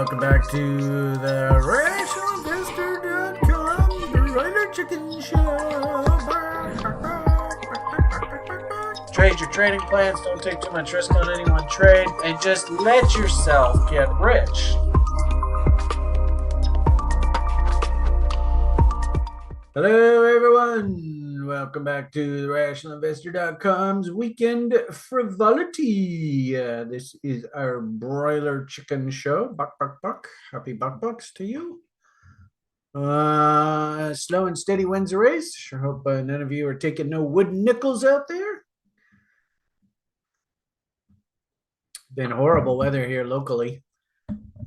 welcome back to the rationalinvestor.com Broiler Chicken Show. Trade your trading plans, don't take too much risk on any one trade, and just let yourself get rich. Hello everyone, welcome back to the rationalinvestor.com's weekend frivolity. This is our Broiler Chicken Show. Buck, buck, buck. Happy bucks to you. Slow and steady wins the race. Sure hope none of you are taking no wooden nickels out there. Been horrible weather here locally.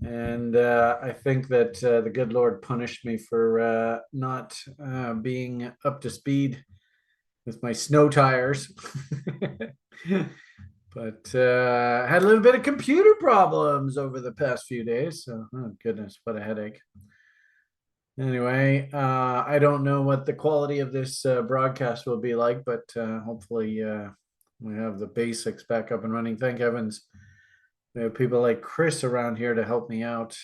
And I think that the good Lord punished me for not being up to speed with my snow tires. But had a little bit of computer problems over the past few days. So, oh goodness, what a headache. Anyway, I don't know what the quality of this broadcast will be like, but hopefully we have the basics back up and running. Thank heavens. We have people like Chris around here to help me out,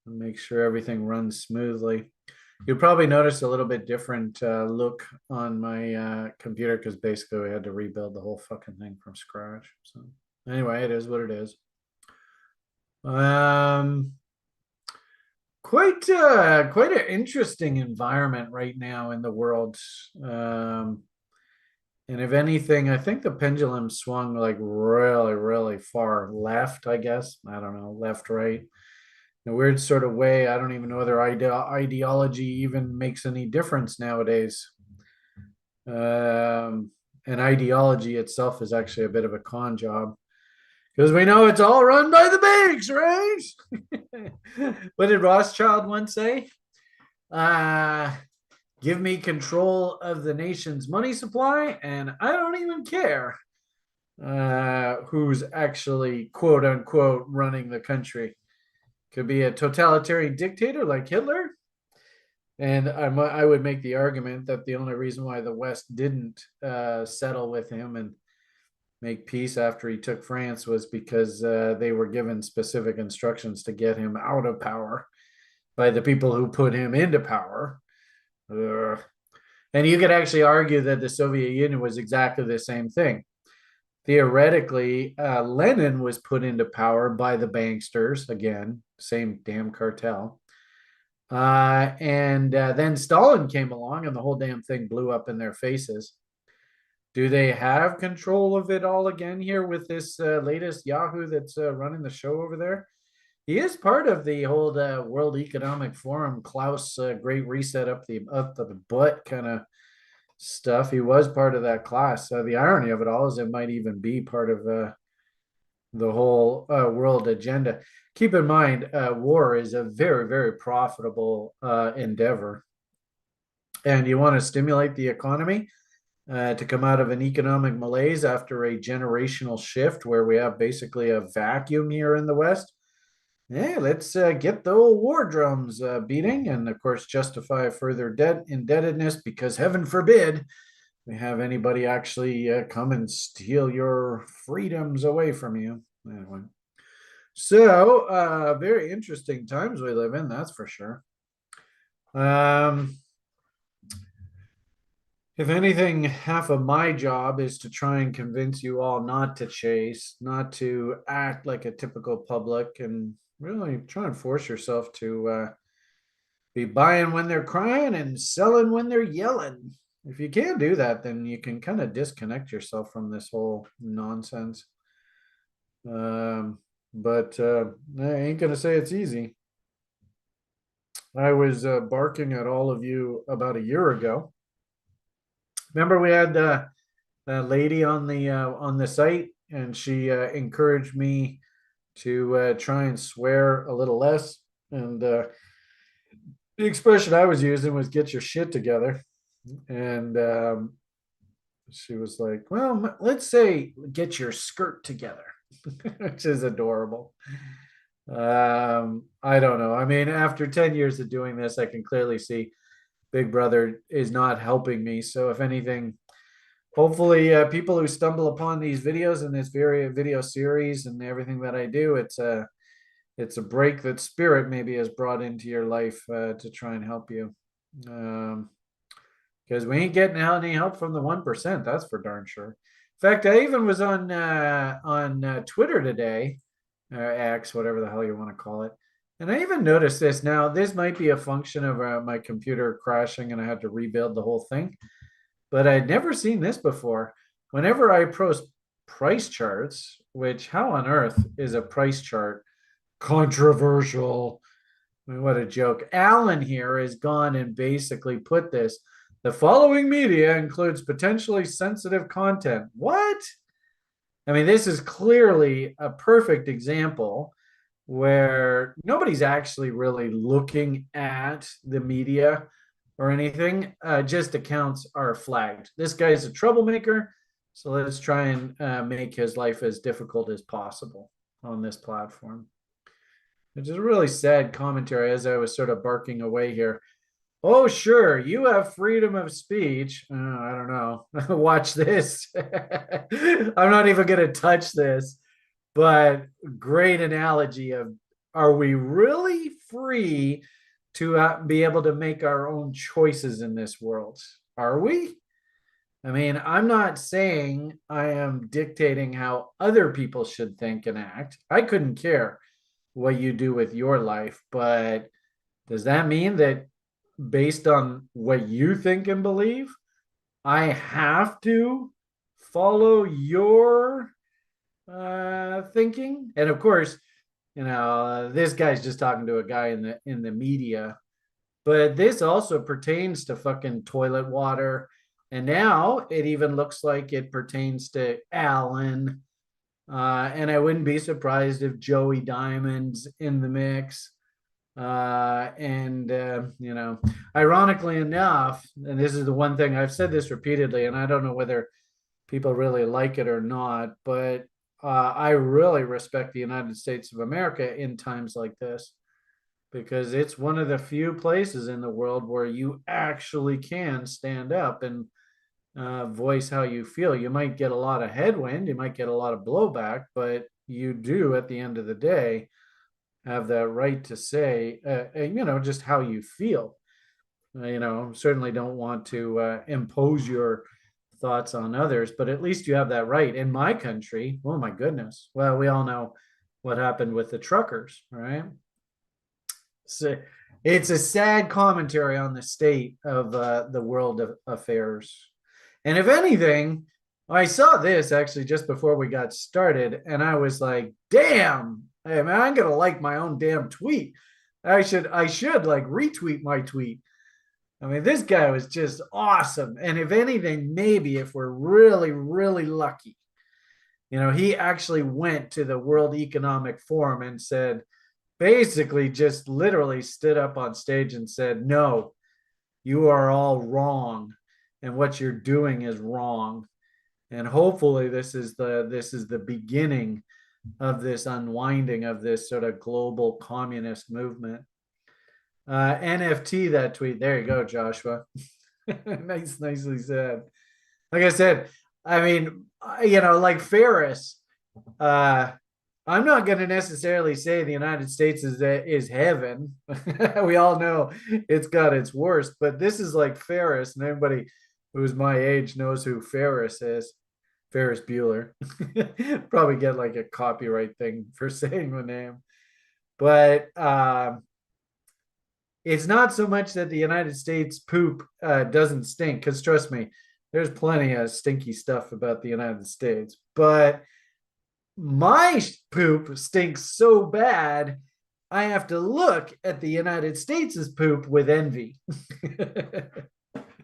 make sure everything runs smoothly. You'll probably notice a little bit different look on my computer because basically we had to rebuild the whole fucking thing from scratch. So anyway, it is what it is. Quite an interesting environment right now in the world. And if anything, I think the pendulum swung like really, really far left, I guess. I don't know, left, right. In a weird sort of way. I don't even know whether ideology even makes any difference nowadays. And ideology itself is actually a bit of a con job. Because we know it's all run by the banks, right? What did Rothschild once say? Give me control of the nation's money supply, and I don't even care who's actually, quote unquote, running the country. Could be a totalitarian dictator like Hitler. And I would make the argument that the only reason why the West didn't settle with him and make peace after he took France was because they were given specific instructions to get him out of power by the people who put him into power. And you could actually argue that the Soviet Union was exactly the same thing. Theoretically, Lenin was put into power by the banksters, again, same damn cartel. And then Stalin came along and the whole damn thing blew up in their faces. Do they have control of it all again here with this latest Yahoo that's running the show over there? He is part of the whole World Economic Forum, Klaus Great Reset up the butt kind of stuff. He was part of that class. The irony of it all is it might even be part of the whole world agenda. Keep in mind, war is a very, very profitable endeavor. And you want to stimulate the economy to come out of an economic malaise after a generational shift where we have basically a vacuum here in the West. Yeah, let's get the old war drums beating and, of course, justify further indebtedness because, heaven forbid, we have anybody actually come and steal your freedoms away from you. Anyway, so very interesting times we live in, that's for sure. If anything, half of my job is to try and convince you all not to chase, not to act like a typical public, and really try and force yourself to be buying when they're crying and selling when they're yelling. If you can't do that, then you can kind of disconnect yourself from this whole nonsense. But I ain't going to say it's easy. I was barking at all of you about a year ago. Remember we had a lady on the site, and she encouraged me to try and swear a little less. And the expression I was using was "get your shit together." And she was like, "Well, let's say get your skirt together," which is adorable. I don't know. I mean, after 10 years of doing this, I can clearly see Big Brother is not helping me. So if anything, hopefully people who stumble upon these videos and this video series and everything that I do, it's it's a break that spirit maybe has brought into your life to try and help you. Because we ain't getting any help from the 1%. That's for darn sure. In fact, I even was on Twitter today, or X, whatever the hell you want to call it, and I even noticed this. Now, this might be a function of my computer crashing, and I had to rebuild the whole thing. But I'd never seen this before. Whenever I post price charts, which how on earth is a price chart controversial? I mean, what a joke. Alan here has gone and basically put this. The following media includes potentially sensitive content. What? I mean, this is clearly a perfect example where nobody's actually really looking at the media or anything. Just accounts are flagged. This guy's a troublemaker, so let's try and make his life as difficult as possible on this platform. Which is a really sad commentary as I was sort of barking away here. Oh, sure, you have freedom of speech. I don't know. Watch this. I'm not even going to touch this, but great analogy of, are we really free to be able to make our own choices in this world? Are we? I mean, I'm not saying I am dictating how other people should think and act. I couldn't care what you do with your life, but does that mean that based on what you think and believe, I have to follow your thinking? And of course, this guy's just talking to a guy in the media, but this also pertains to fucking toilet water. And now it even looks like it pertains to Alan. And I wouldn't be surprised if Joey Diamond's in the mix. Ironically enough, and this is the one thing I've said this repeatedly, and I don't know whether people really like it or not, but I really respect the United States of America in times like this because it's one of the few places in the world where you actually can stand up and voice how you feel. You might get a lot of headwind, you might get a lot of blowback, but you do at the end of the day have that right to say, just how you feel. Certainly don't want to impose your thoughts on others, but at least you have that right. In my country, oh my goodness. Well, we all know what happened with the truckers, right? So it's a sad commentary on the state of the world of affairs. And if anything, I saw this actually just before we got started, and I was like, damn, hey man, I'm gonna like my own damn tweet. I should like retweet my tweet. I mean, this guy was just awesome. And if anything, maybe if we're really, really lucky, he actually went to the World Economic Forum and said, basically just literally stood up on stage and said, no, you are all wrong. And what you're doing is wrong. And hopefully this is the beginning of this unwinding of this sort of global communist movement. NFT that tweet. There you go, Joshua. Nicely said. Like I said, I mean, like Ferris, I'm not going to necessarily say the United States is heaven. We all know it's got its worst, but this is like Ferris, and everybody who's my age knows who Ferris is. Ferris Bueller. Probably get like a copyright thing for saying the name. But it's not so much that the United States poop doesn't stink, because trust me, there's plenty of stinky stuff about the United States. But my poop stinks so bad, I have to look at the United States' poop with envy.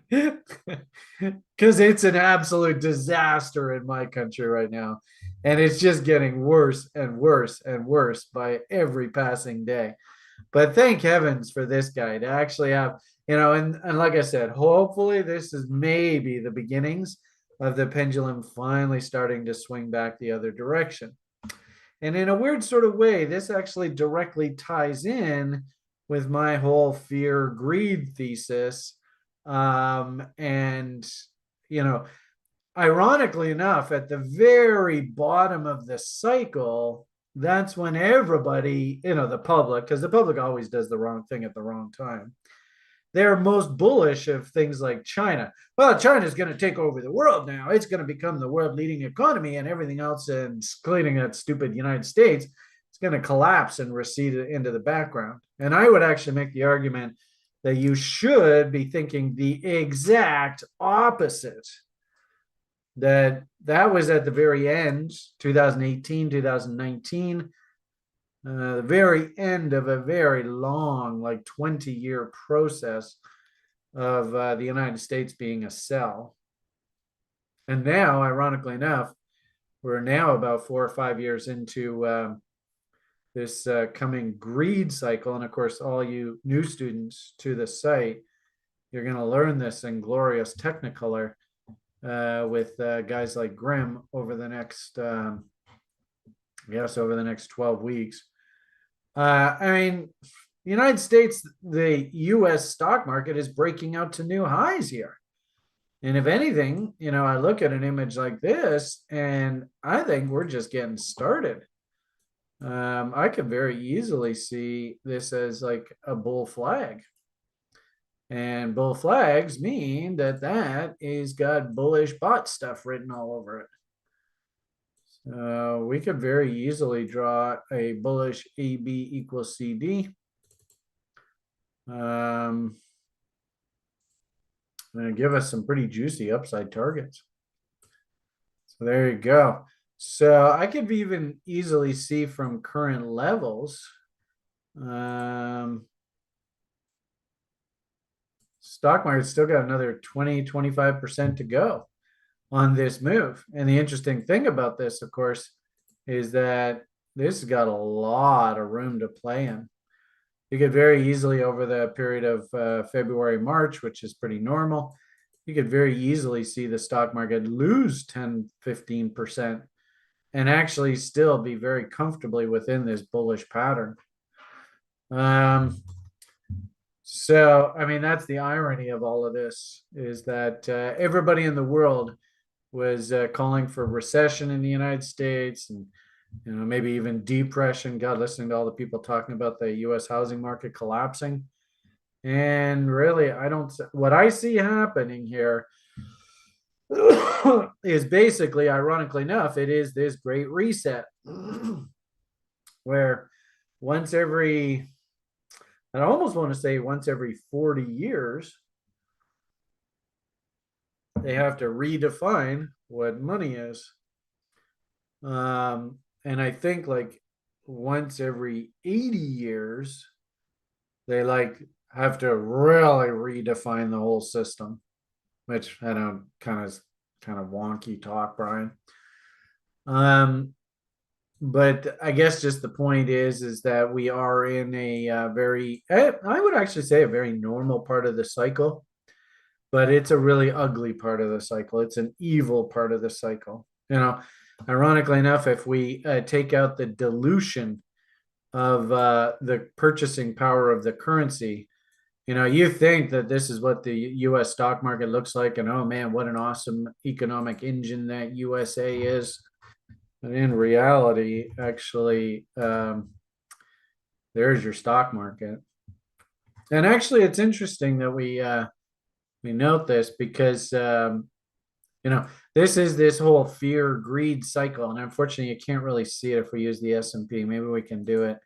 Because it's an absolute disaster in my country right now. And it's just getting worse and worse and worse by every passing day. But thank heavens for this guy to actually have, and like I said, hopefully this is maybe the beginnings of the pendulum finally starting to swing back the other direction. And in a weird sort of way, this actually directly ties in with my whole fear greed thesis. And, ironically enough, at the very bottom of the cycle, that's when everybody, the public, because the public always does the wrong thing at the wrong time. They're most bullish of things like China. Well, China's going to take over the world now. It's going to become the world leading economy, and everything else, including that stupid United States, it's going to collapse and recede into the background. And I would actually make the argument that you should be thinking the exact opposite. That was at the very end, 2018, 2019, the very end of a very long, like 20-year process of the United States being a cell. And now, ironically enough, we're now about 4 or 5 years into this coming greed cycle. And of course, all you new students to the site, you're going to learn this in glorious technicolor with guys like Grimm over the next, over the next 12 weeks. I mean, the United States, the US stock market is breaking out to new highs here. And if anything, I look at an image like this and I think we're just getting started. I could very easily see this as like a bull flag. And bull flags mean that is got bullish bot stuff written all over it. We could very easily draw a bullish AB equals CD. And give us some pretty juicy upside targets. So there you go. So I could even easily see from current levels. Stock market's still got another 20-25% to go on this move. And the interesting thing about this, of course, is that this has got a lot of room to play in. You could very easily, over the period of February, March, which is pretty normal, you could very easily see the stock market lose 10-15% and actually still be very comfortably within this bullish pattern. So, I mean, that's the irony of all of this, is that everybody in the world was calling for recession in the United States and maybe even depression. God, listening to all the people talking about the U.S. housing market collapsing. And really, what I see happening here is basically, ironically enough, it is this great reset where I almost want to say once every 40 years, they have to redefine what money is. And I think like once every 80 years, they have to really redefine the whole system, which I know kind of wonky talk, Brian. But I guess just the point is that we are in a I would actually say a very normal part of the cycle, but it's a really ugly part of the cycle. It's an evil part of the cycle. Ironically enough, if we take out the dilution of the purchasing power of the currency, you think that this is what the U.S. stock market looks like, and oh man, what an awesome economic engine that USA is. And in reality, actually, there's your stock market. And actually, it's interesting that we note this because this is this whole fear greed cycle, and unfortunately, you can't really see it if we use the S&P. Maybe we can do it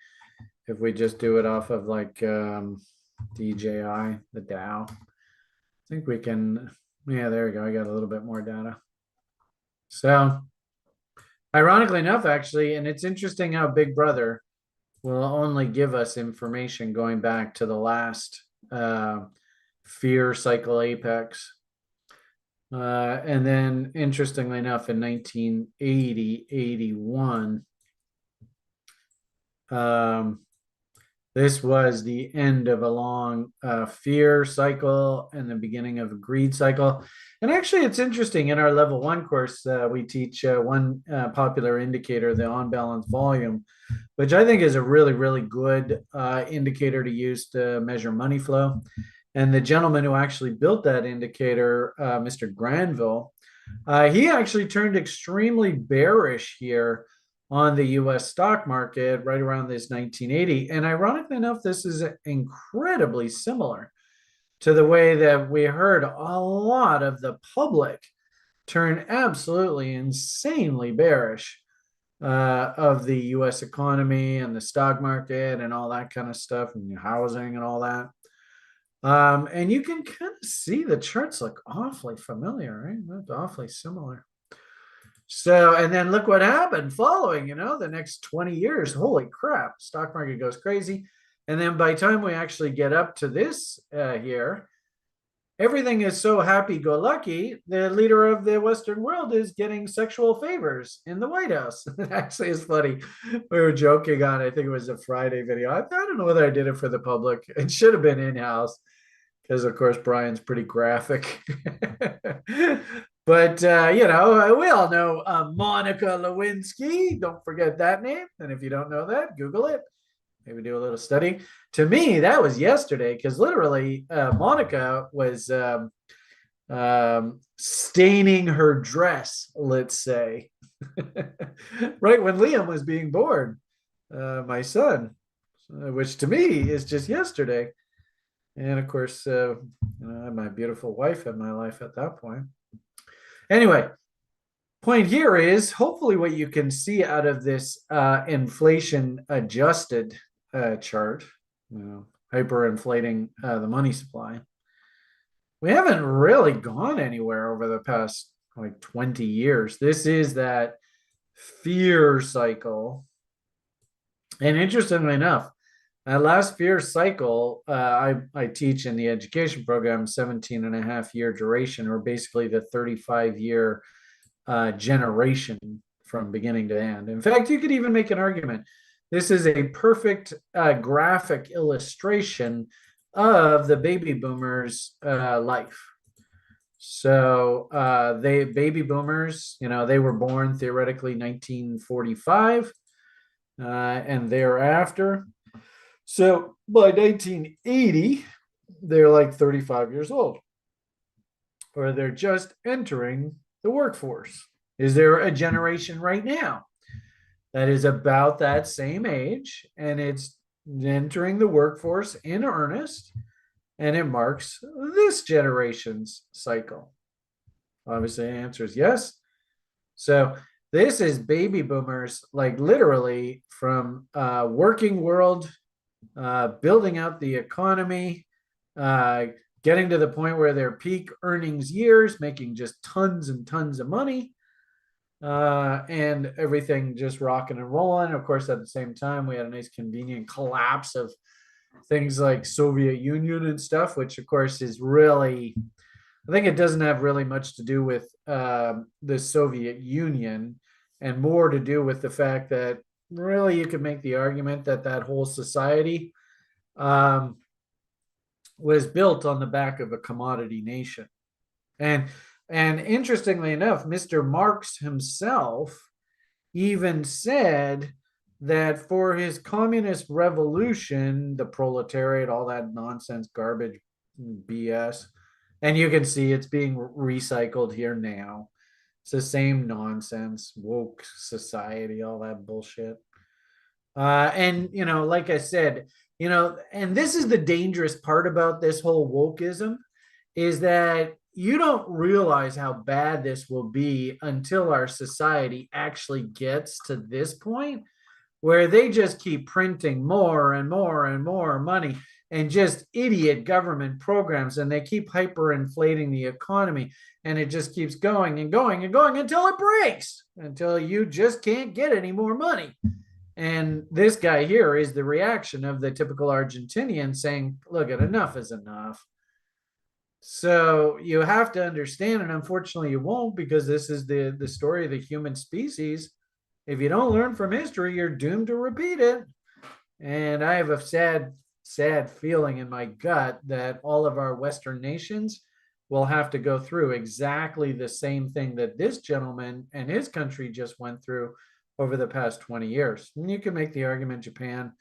if we just do it off of like DJI, the Dow. I think we can. Yeah, there we go. I got a little bit more data. So, ironically enough, actually, and it's interesting how Big Brother will only give us information going back to the last fear cycle apex. And then, interestingly enough, in 1980-81, this was the end of a long fear cycle and the beginning of a greed cycle. And actually, it's interesting. In our level 1 course, we teach one popular indicator, the on-balance volume, which I think is a really, really good indicator to use to measure money flow. And the gentleman who actually built that indicator, Mr. Granville, he actually turned extremely bearish here on the US stock market right around this 1980. And ironically enough, this is incredibly similar to the way that we heard a lot of the public turn absolutely insanely bearish of the US economy and the stock market and all that kind of stuff, and housing and all that. And you can kind of see the charts look awfully familiar, right? That's awfully similar. So, and then look what happened following, the next 20 years. Holy crap, stock market goes crazy. And then by the time we actually get up to this here, everything is so happy-go-lucky. The leader of the Western world is getting sexual favors in the White House. Actually, it's funny. We were joking on, I think it was a Friday video. I don't know whether I did it for the public. It should have been in-house because, of course, Brian's pretty graphic. But, we all know Monica Lewinsky. Don't forget that name. And if you don't know that, Google it. Maybe do a little study. To me, that was yesterday because literally Monica was staining her dress, let's say, right when Liam was being born, my son, which to me is just yesterday. And of course, I had my beautiful wife in my life at that point. Anyway, point here is hopefully what you can see out of this inflation adjusted chart, hyperinflating the money supply. We haven't really gone anywhere over the past like 20 years. This is that fear cycle. And interestingly enough, that last fear cycle, I teach in the education program 17.5 year duration, or basically the 35-year generation from beginning to end. In fact, you could even make an argument. This is a perfect graphic illustration of the baby boomers' life. So baby boomers, they were born theoretically 1945 and thereafter. So by 1980, they're like 35 years old, or they're just entering the workforce. Is there a generation right now that is about that same age and it's entering the workforce in earnest, and it marks this generation's cycle? Obviously, the answer is yes. So this is baby boomers, like literally from working world, building out the economy, getting to the point where they're peak earnings years, making just tons and tons of money, and everything just rocking and rolling. Of course, at the same time, we had a nice convenient collapse of things like Soviet Union and stuff, which of course is really, I think it doesn't have really much to do with the Soviet Union, and more to do with the fact that really you could make the argument that that whole society was built on the back of a commodity nation. And interestingly enough, Mr. Marx himself even said that for his communist revolution, the proletariat, all that nonsense, garbage, BS, and you can see it's being recycled here now. It's the same nonsense, woke society, all that bullshit. And, like I said, and this is the dangerous part about this whole wokeism, is that you don't realize how bad this will be until our society actually gets to this point where they just keep printing more and more and more money and just idiot government programs, and they keep hyperinflating the economy, and it just keeps going and going and going until it breaks, until you just can't get any more money. And this guy here is the reaction of the typical Argentinian saying, look, enough is enough. So you have to understand, and unfortunately you won't, because this is the story of the human species. If you don't learn from history, you're doomed to repeat it. And I have a sad feeling in my gut that all of our Western nations will have to go through exactly the same thing that this gentleman and his country just went through over the past 20 years. And you can make the argument Japan,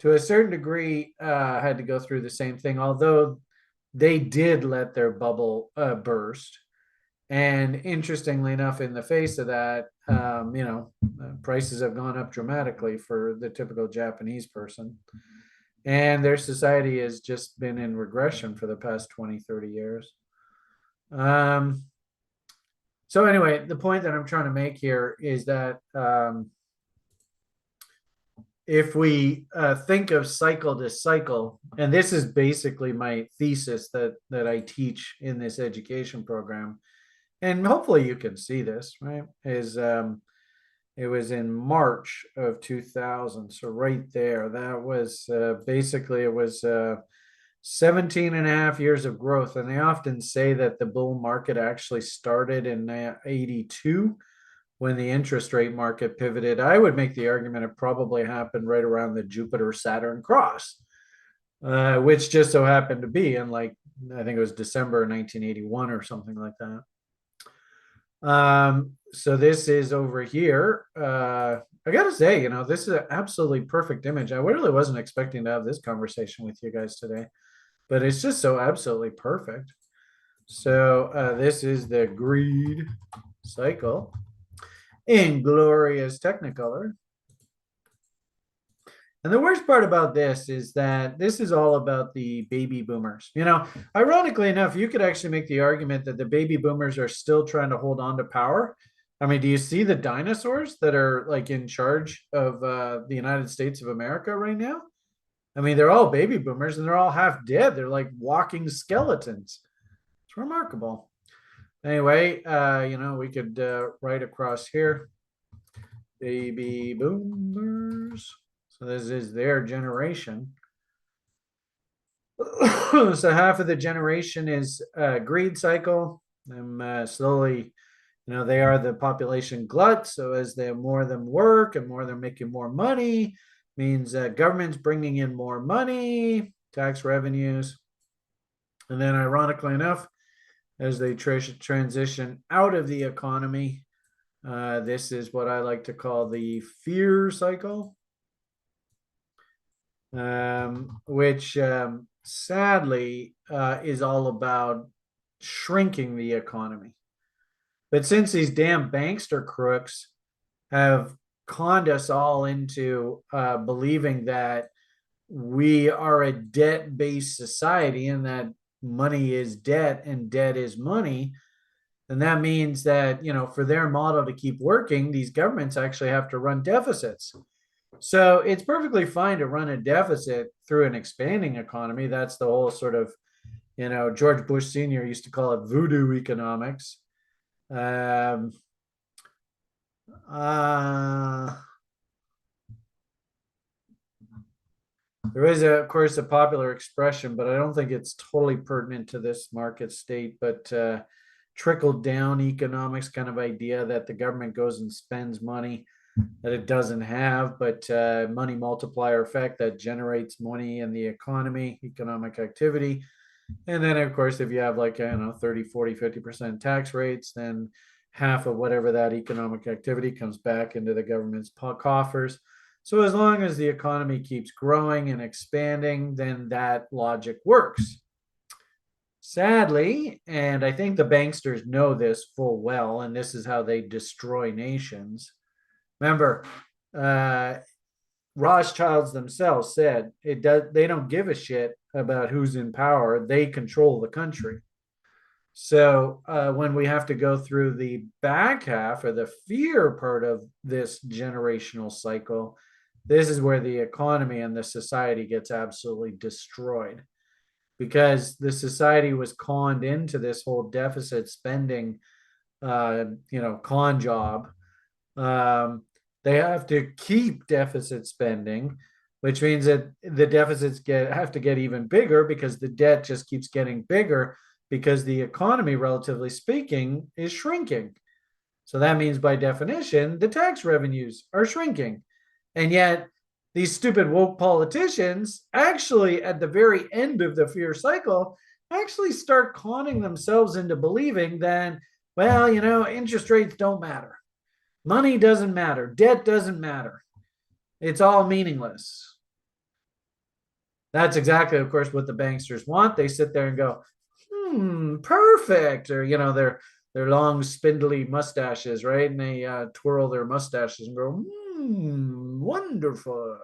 to a certain degree, had to go through the same thing, although they did let their bubble burst. And interestingly enough, in the face of that, prices have gone up dramatically for the typical Japanese person. And their society has just been in regression for the past 20, 30 years. So anyway, the point that I'm trying to make here is that if we think of cycle to cycle, and this is basically my thesis that I teach in this education program, and hopefully you can see this, right? It was in March of 2000. So right there, that was basically, it was 17 and a half years of growth. And they often say that the bull market actually started in 82 when the interest rate market pivoted. I would make the argument it probably happened right around the Jupiter-Saturn cross, which just so happened to be in, like, I think it was December 1981 or something like that. So this is over here. I gotta say, this is an absolutely perfect image. I really wasn't expecting to have this conversation with you guys today, but it's just so absolutely perfect. So this is the greed cycle in glorious Technicolor. And the worst part about this is that this is all about the baby boomers. Ironically enough, you could actually make the argument that the baby boomers are still trying to hold on to power. I mean, do you see the dinosaurs that are like in charge of the United States of America right now? I mean, they're all baby boomers and they're all half dead. They're like walking skeletons. It's remarkable. Anyway, we could write across here, baby boomers. So this is their generation. So half of the generation is greed cycle. Slowly, they are the population glut. So as the more of them work and more they're making more money, means government's bringing in more money, tax revenues. And then ironically enough, as they transition out of the economy, this is what I like to call the fear cycle. Which sadly is all about shrinking the economy. But since these damn bankster crooks have conned us all into believing that we are a debt-based society and that money is debt and debt is money, then that means that, for their model to keep working, these governments actually have to run deficits. So it's perfectly fine to run a deficit through an expanding economy. That's the whole sort of, George Bush Sr. used to call it voodoo economics. There is, of course, a popular expression, but I don't think it's totally pertinent to this market state, but trickle down economics kind of idea that the government goes and spends money that it doesn't have, but money multiplier effect that generates money in the economy, economic activity. And then, of course, if you have 30, 40, 50% tax rates, then half of whatever that economic activity comes back into the government's coffers. So as long as the economy keeps growing and expanding, then that logic works. Sadly, and I think the banksters know this full well, and this is how they destroy nations. Remember, Rothschilds themselves said they don't give a shit about who's in power. They control the country. So when we have to go through the back half or the fear part of this generational cycle, this is where the economy and the society gets absolutely destroyed, because the society was conned into this whole deficit spending, con job. They have to keep deficit spending, which means that the deficits have to get even bigger because the debt just keeps getting bigger because the economy, relatively speaking, is shrinking. So that means by definition, the tax revenues are shrinking. And yet these stupid woke politicians actually, at the very end of the fear cycle, actually start conning themselves into believing that, well, interest rates don't matter. Money doesn't matter. Debt doesn't matter. It's all meaningless. That's exactly, of course, what the banksters want. They sit there and go, perfect. Or, their long, spindly mustaches, right? And they twirl their mustaches and go, wonderful.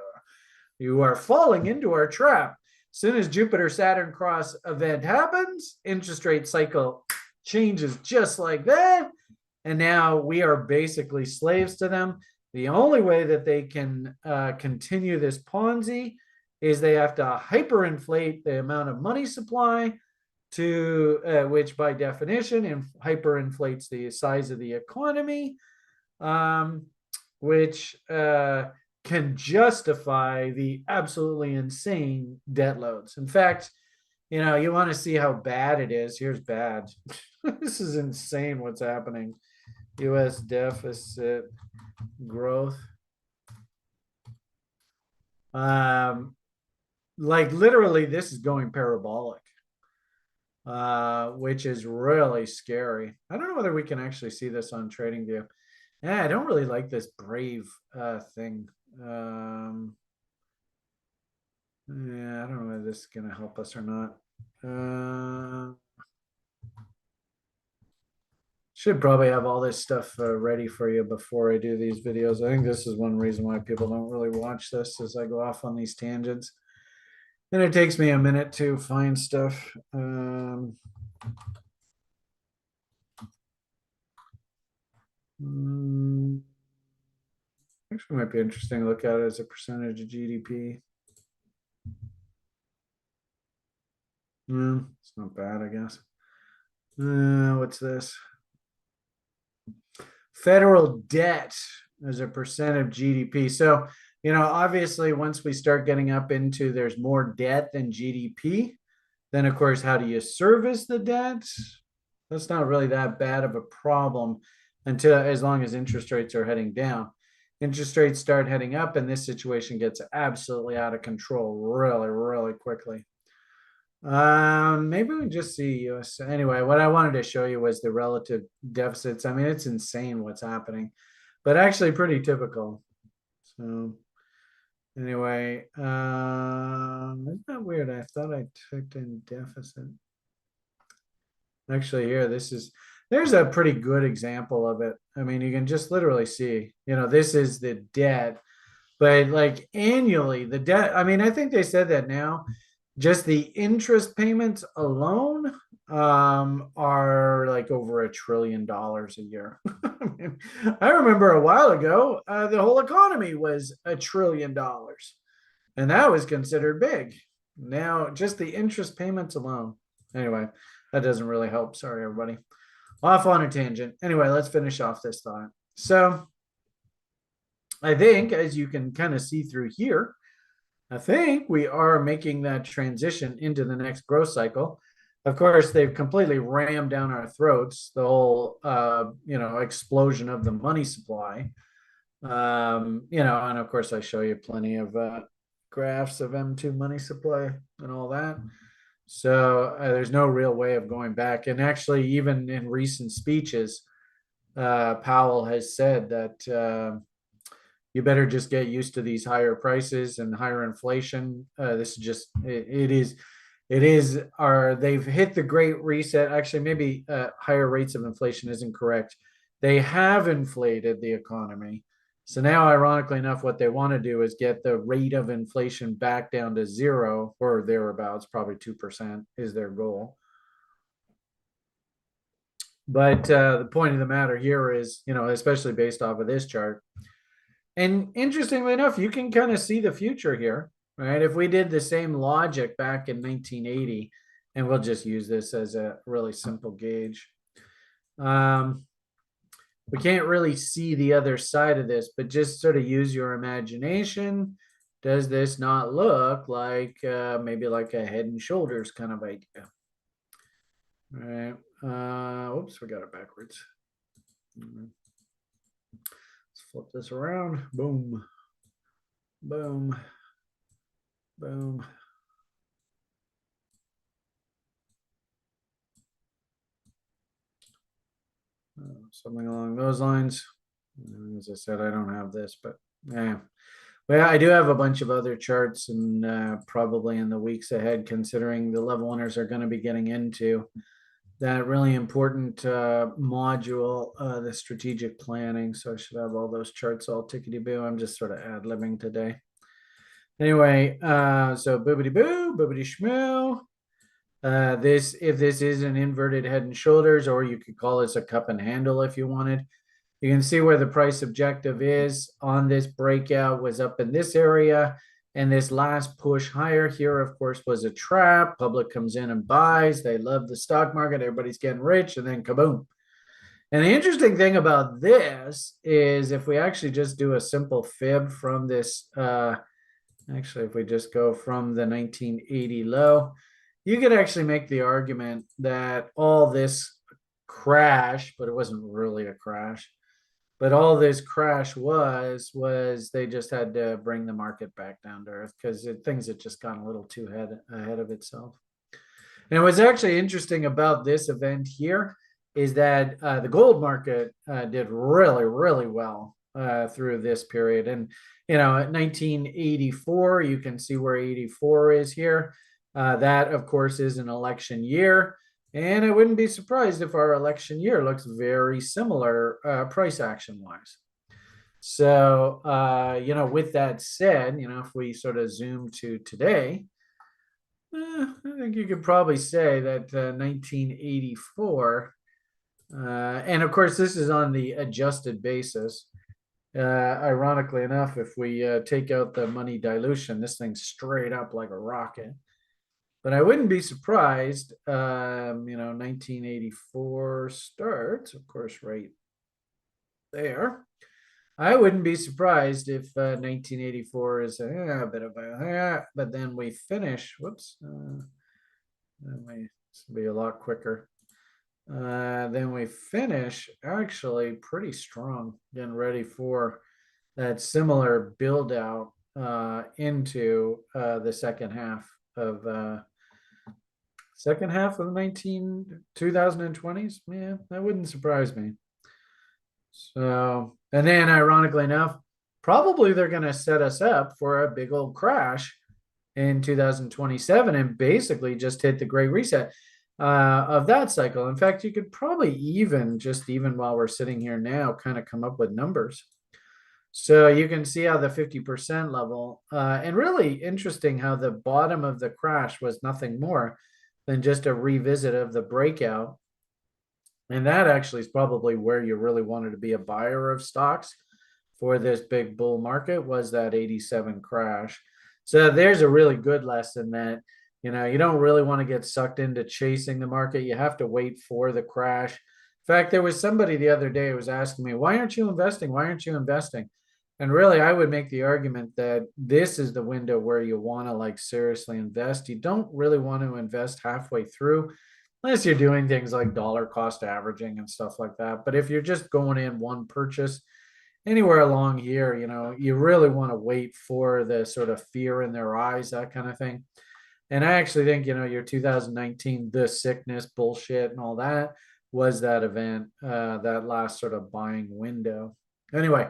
You are falling into our trap. As soon as Jupiter Saturn cross event happens, interest rate cycle changes just like that. And now we are basically slaves to them. The only way that they can continue this Ponzi is they have to hyperinflate the amount of money supply to which by definition hyperinflates the size of the economy, which can justify the absolutely insane debt loads. In fact, you know, you want to see how bad it is. Here's bad. This is insane what's happening. US deficit growth. Like literally this is going parabolic, which is really scary. I don't know whether we can actually see this on TradingView. Yeah, I don't really like this Brave thing. Yeah, I don't know whether this is going to help us or not. Should probably have all this stuff ready for you before I do these videos. I think this is one reason why people don't really watch this, as I go off on these tangents. And it takes me a minute to find stuff. Actually, might be interesting to look at it as a percentage of GDP. It's not bad, I guess. What's this? Federal debt as a percent of GDP. So, you know, obviously, once we start getting up into there's more debt than GDP, then of course, how do you service the debt? That's not really that bad of a problem until as long as interest rates are heading down. Interest rates start heading up, and this situation gets absolutely out of control really, really quickly. Maybe we can just see US. Anyway, what I wanted to show you was the relative deficits. I mean, it's insane what's happening, but actually pretty typical. So anyway, isn't that weird? I thought I typed in deficit. Actually, here, there's a pretty good example of it. I mean, you can just literally see, you know, this is the debt, but like annually, the debt, I mean, I think they said that now just the interest payments alone are like over $1 trillion a year. I mean, I remember a while ago, the whole economy was $1 trillion, and that was considered big. Now, just the interest payments alone. Anyway, that doesn't really help. Sorry, everybody. Off on a tangent. Anyway, let's finish off this thought. So, I think, as you can kind of see through here, I think we are making that transition into the next growth cycle. Of course, they've completely rammed down our throats the whole, you know, explosion of the money supply. You know, and of course, I show you plenty of graphs of M2 money supply and all that. So there's no real way of going back. And actually, even in recent speeches, Powell has said that you better just get used to these higher prices and higher inflation. This is just they've hit the great reset. Actually, maybe higher rates of inflation isn't correct. They have inflated the economy. So now, ironically enough, what they want to do is get the rate of inflation back down to zero or thereabouts, probably 2% is their goal. But the point of the matter here is, you know, especially based off of this chart, and interestingly enough, you can kind of see the future here, right? If we did the same logic back in 1980, and we'll just use this as a really simple gauge. We can't really see the other side of this, but just sort of use your imagination. Does this not look like maybe like a Head and Shoulders kind of idea? All right. Oops, we got it backwards. Let's flip this around. Boom. Boom. Boom. Something along those lines. As I said, I don't have this, but yeah. Well, I do have a bunch of other charts, and probably in the weeks ahead, considering the level winners are going to be getting into that really important module, the strategic planning. So I should have all those charts all tickety-boo. I'm just sort of ad-libbing today. Anyway, so boobity-boo, boobity-shmoo. If this is an inverted head and shoulders, or you could call this a cup and handle if you wanted. You can see where the price objective is on this breakout was up in this area. And this last push higher here, of course, was a trap. Public comes in and buys. They love the stock market. Everybody's getting rich, and then kaboom. And the interesting thing about this is if we actually just do a simple fib from this, actually, if we just go from the 1980 low, you could actually make the argument that all this crash, but it wasn't really a crash, but all this crash was they just had to bring the market back down to earth because things had just gone a little too ahead of itself. And what's actually interesting about this event here is that the gold market did really, really well through this period. And, at 1984, you can see where 84 is here. That, of course, is an election year. And I wouldn't be surprised if our election year looks very similar price action wise. So, with that said, if we sort of zoom to today, I think you could probably say that 1984, and of course, this is on the adjusted basis. Ironically enough, if we take out the money dilution, this thing's straight up like a rocket. But I wouldn't be surprised, 1984 starts, of course, right there. I wouldn't be surprised if 1984 is a bit of a, but then we finish, whoops, this will be a lot quicker. Then we finish actually pretty strong, getting ready for that similar build out into the second half of the 2020s. Yeah, that wouldn't surprise me. So, and then ironically enough, probably they're going to set us up for a big old crash in 2027 and basically just hit the great reset of that cycle. In fact, you could probably even while we're sitting here now, kind of come up with numbers. So you can see how the 50% level, and really interesting how the bottom of the crash was nothing more than just a revisit of the breakout. And that actually is probably where you really wanted to be a buyer of stocks for this big bull market, was that 87 crash. So there's a really good lesson that, you don't really want to get sucked into chasing the market. You have to wait for the crash. In fact, there was somebody the other day who was asking me, why aren't you investing? Why aren't you investing? And really, I would make the argument that this is the window where you want to seriously invest. You don't really want to invest halfway through, unless you're doing things like dollar cost averaging and stuff like that. But if you're just going in one purchase, anywhere along here, you really want to wait for the sort of fear in their eyes, that kind of thing. And I actually think, your 2019, the sickness bullshit and all that was that event, that last sort of buying window. Anyway,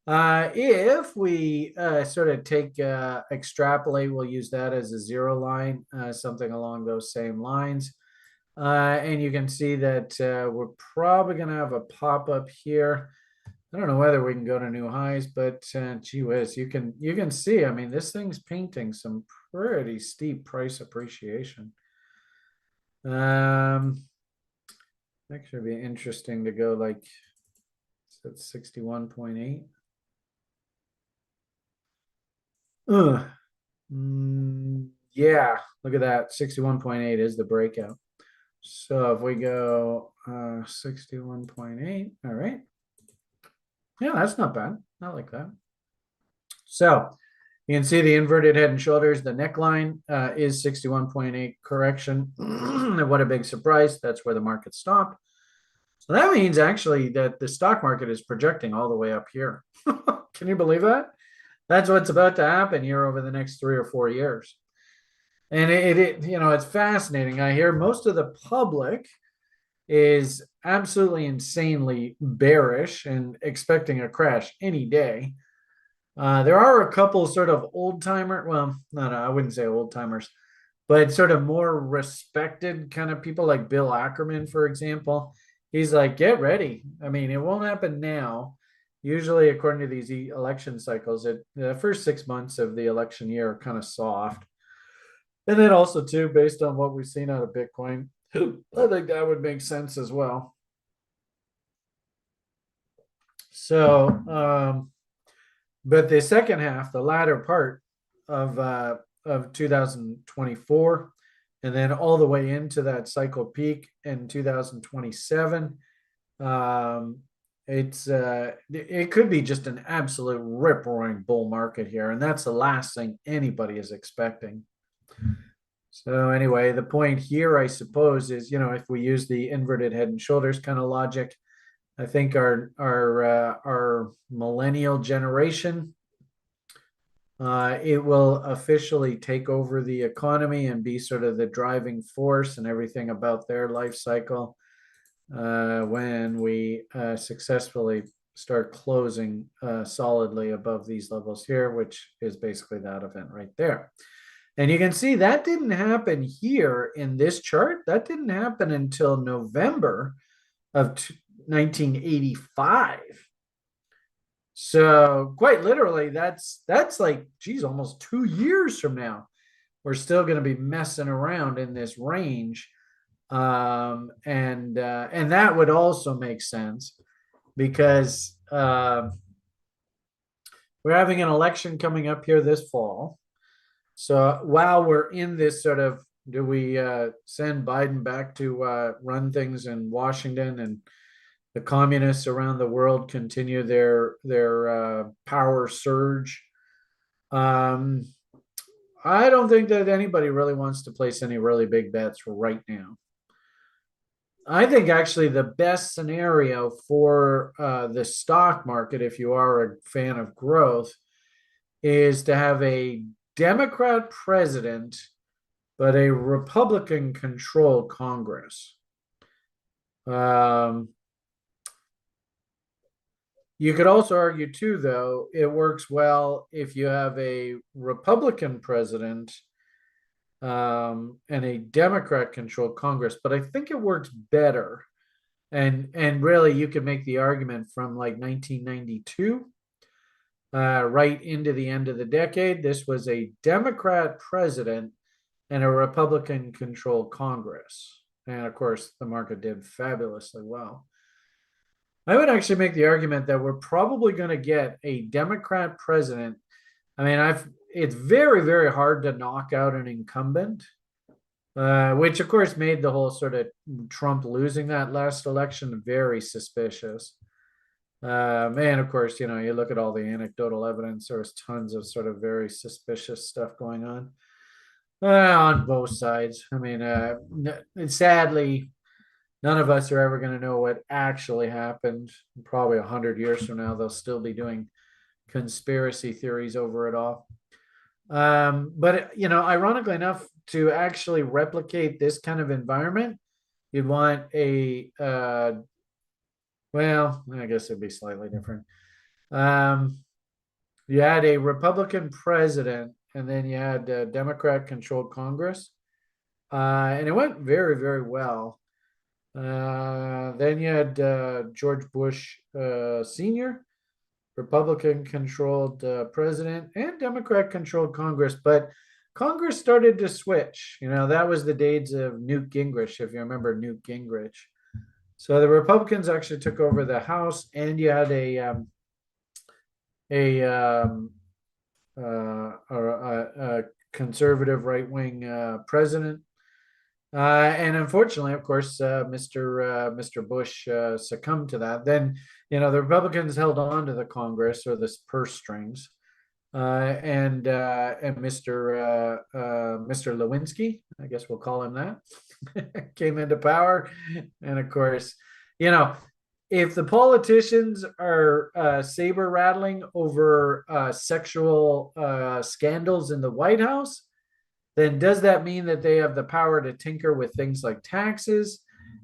if we sort of take extrapolate, we'll use that as a zero line, something along those same lines. And you can see that we're probably going to have a pop-up here. I don't know whether we can go to new highs, but gee whiz, you can see, I mean, this thing's painting some pretty steep price appreciation. Actually be interesting to go at 61.8. Yeah, look at that. 61.8 is the breakout. So if we go 61.8, all right. Yeah, that's not bad. I like that. So you can see the inverted head and shoulders. The neckline is 61.8 correction. What a big surprise. That's where the market stopped. So that means actually that the stock market is projecting all the way up here. Can you believe that? That's what's about to happen here over the next 3 or 4 years. And it's fascinating. I hear most of the public is absolutely insanely bearish and expecting a crash any day. There are a couple sort of old timer, well, no, I wouldn't say old timers. but sort of more respected kind of people like Bill Ackerman, for example. He's like, get ready. I mean, it won't happen now. Usually, according to these election cycles, the first 6 months of the election year are kind of soft. And then also, too, based on what we've seen out of Bitcoin, I think that would make sense as well. So, but the second half, the latter part of 2024, and then all the way into that cycle peak in 2027, it could be just an absolute rip roaring bull market here, and that's the last thing anybody is expecting. So anyway, the point here, I suppose, is if we use the inverted head and shoulders kind of logic, I think our millennial generation, it will officially take over the economy and be sort of the driving force and everything about their life cycle when we successfully start closing solidly above these levels here, which is basically that event right there. And you can see that didn't happen here in this chart. That didn't happen until November of 1985. So quite literally, that's like, geez, almost 2 years from now, we're still going to be messing around in this range. And that would also make sense because we're having an election coming up here this fall. So while we're in this sort of, do we send Biden back to run things in Washington, and the communists around the world continue their power surge? I don't think that anybody really wants to place any really big bets right now. I think actually the best scenario for the stock market, if you are a fan of growth, is to have a Democrat president, but a Republican controlled Congress. You could also argue too, though, it works well if you have a Republican president and a Democrat controlled Congress, but I think it works better. And really you could make the argument from like 1992 right into the end of the decade. This was a Democrat president and a Republican controlled Congress. And of course, the market did fabulously well. I would actually make the argument that we're probably going to get a Democrat president. I mean, it's very, very hard to knock out an incumbent, which of course made the whole sort of Trump losing that last election very suspicious. And of course, you look at all the anecdotal evidence, there was tons of sort of very suspicious stuff going on both sides. I mean, sadly, none of us are ever going to know what actually happened. Probably 100 years from now, they'll still be doing conspiracy theories over it all. But, ironically enough, to actually replicate this kind of environment, you'd want a, well, I guess it'd be slightly different. You had a Republican president, and then you had a Democrat-controlled Congress. And it went very, very well. Then you had George Bush Sr., Republican-controlled president, and Democrat-controlled Congress. But Congress started to switch. That was the days of Newt Gingrich, if you remember Newt Gingrich. So the Republicans actually took over the House, and you had a conservative right-wing president. And unfortunately, of course, Mr. Bush succumbed to that. Then, the Republicans held on to the Congress, or the purse strings, and Mr. Lewinsky, I guess we'll call him that, came into power. And of course, if the politicians are saber rattling over sexual scandals in the White House, then does that mean that they have the power to tinker with things like taxes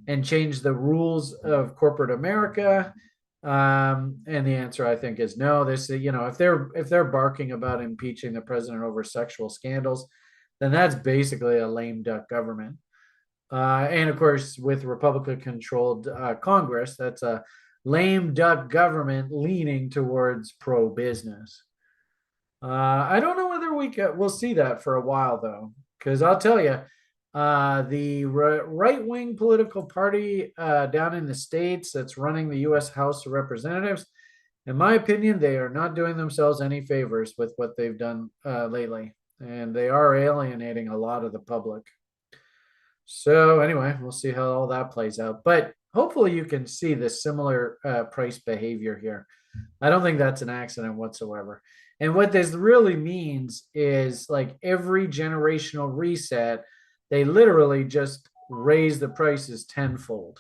and change the rules of corporate America? And the answer, I think, is no. This, if they're barking about impeaching the president over sexual scandals, then that's basically a lame duck government. And of course, with Republican controlled Congress, that's a lame duck government leaning towards pro business. I don't know whether we'll see that for a while though, because I'll tell you, the right wing political party down in the States that's running the U.S. House of Representatives, in my opinion, they are not doing themselves any favors with what they've done lately, and they are alienating a lot of the public. So anyway, we'll see how all that plays out. But hopefully you can see the similar price behavior here. I don't think that's an accident whatsoever. And what this really means is like every generational reset, they literally just raise the prices tenfold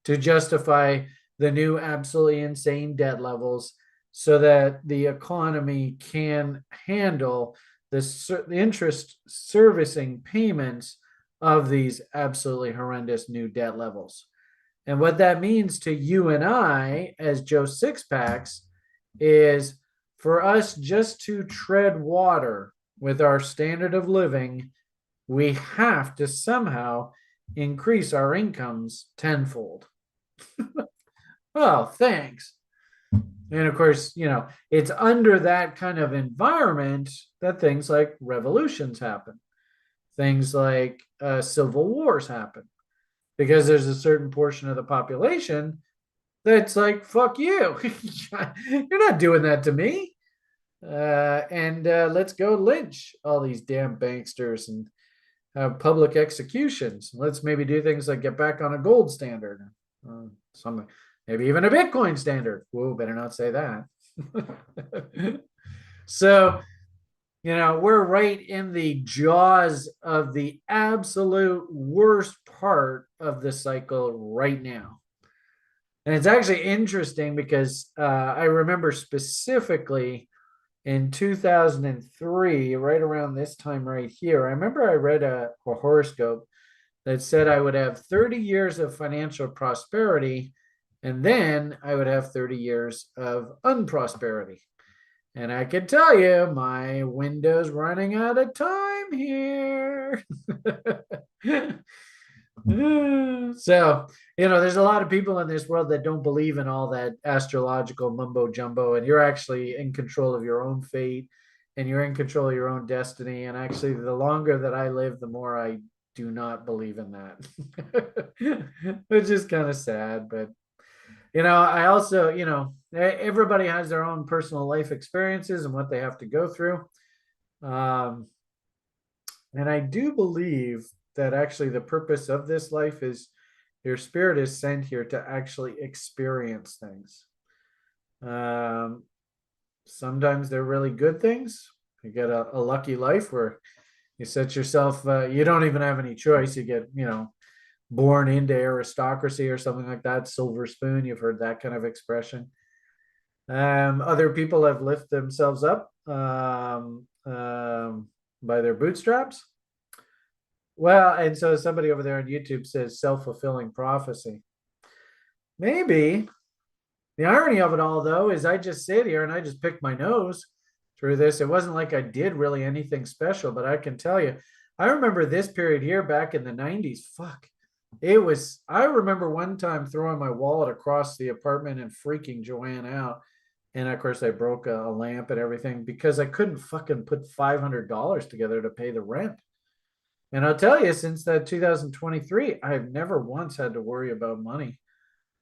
to justify the new absolutely insane debt levels so that the economy can handle the interest servicing payments of these absolutely horrendous new debt levels. And what that means to you and I as Joe Sixpacks is for us just to tread water with our standard of living, we have to somehow increase our incomes tenfold. Oh, thanks. And of course, it's under that kind of environment that things like revolutions happen. Things like civil wars happen because there's a certain portion of the population that's like, fuck you. You're not doing that to me. And let's go lynch all these damn banksters and have public executions. Let's maybe do things like get back on a gold standard, something, maybe even a Bitcoin standard. Whoa, better not say that. So, we're right in the jaws of the absolute worst part of the cycle right now. And it's actually interesting because I remember specifically in 2003, right around this time right here, I remember I read a horoscope that said I would have 30 years of financial prosperity, and then I would have 30 years of unprosperity. And I can tell you, my window's running out of time here. So, there's a lot of people in this world that don't believe in all that astrological mumbo jumbo, and you're actually in control of your own fate and you're in control of your own destiny. And actually, the longer that I live, the more I do not believe in that, which is kind of sad. But I also, everybody has their own personal life experiences and what they have to go through. And I do believe that actually the purpose of this life is your spirit is sent here to actually experience things. Sometimes they're really good things. You get a lucky life where you set yourself, you don't even have any choice. You get, born into aristocracy or something like that. Silver spoon, you've heard that kind of expression. Other people have lifted themselves up by their bootstraps. Well, and so somebody over there on YouTube says self-fulfilling prophecy. Maybe. The irony of it all, though, is I just sit here and I just pick my nose through this. It wasn't like I did really anything special, but I can tell you, I remember this period here back in the 90s. Fuck. I remember one time throwing my wallet across the apartment and freaking Joanne out. And of course, I broke a lamp and everything because I couldn't fucking put $500 together to pay the rent. And I'll tell you, since that 2023, I've never once had to worry about money.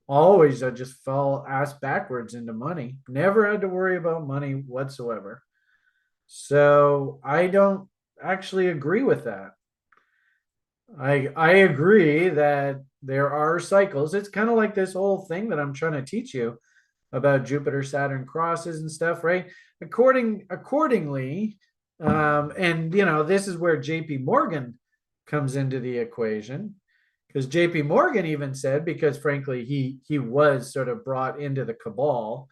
Always, I just fell ass backwards into money. Never had to worry about money whatsoever. So I don't actually agree with that. I agree that there are cycles. It's kind of like this whole thing that I'm trying to teach you about Jupiter Saturn crosses and stuff, right? Accordingly, and this is where JP Morgan comes into the equation, because JP Morgan even said, because frankly he was sort of brought into the cabal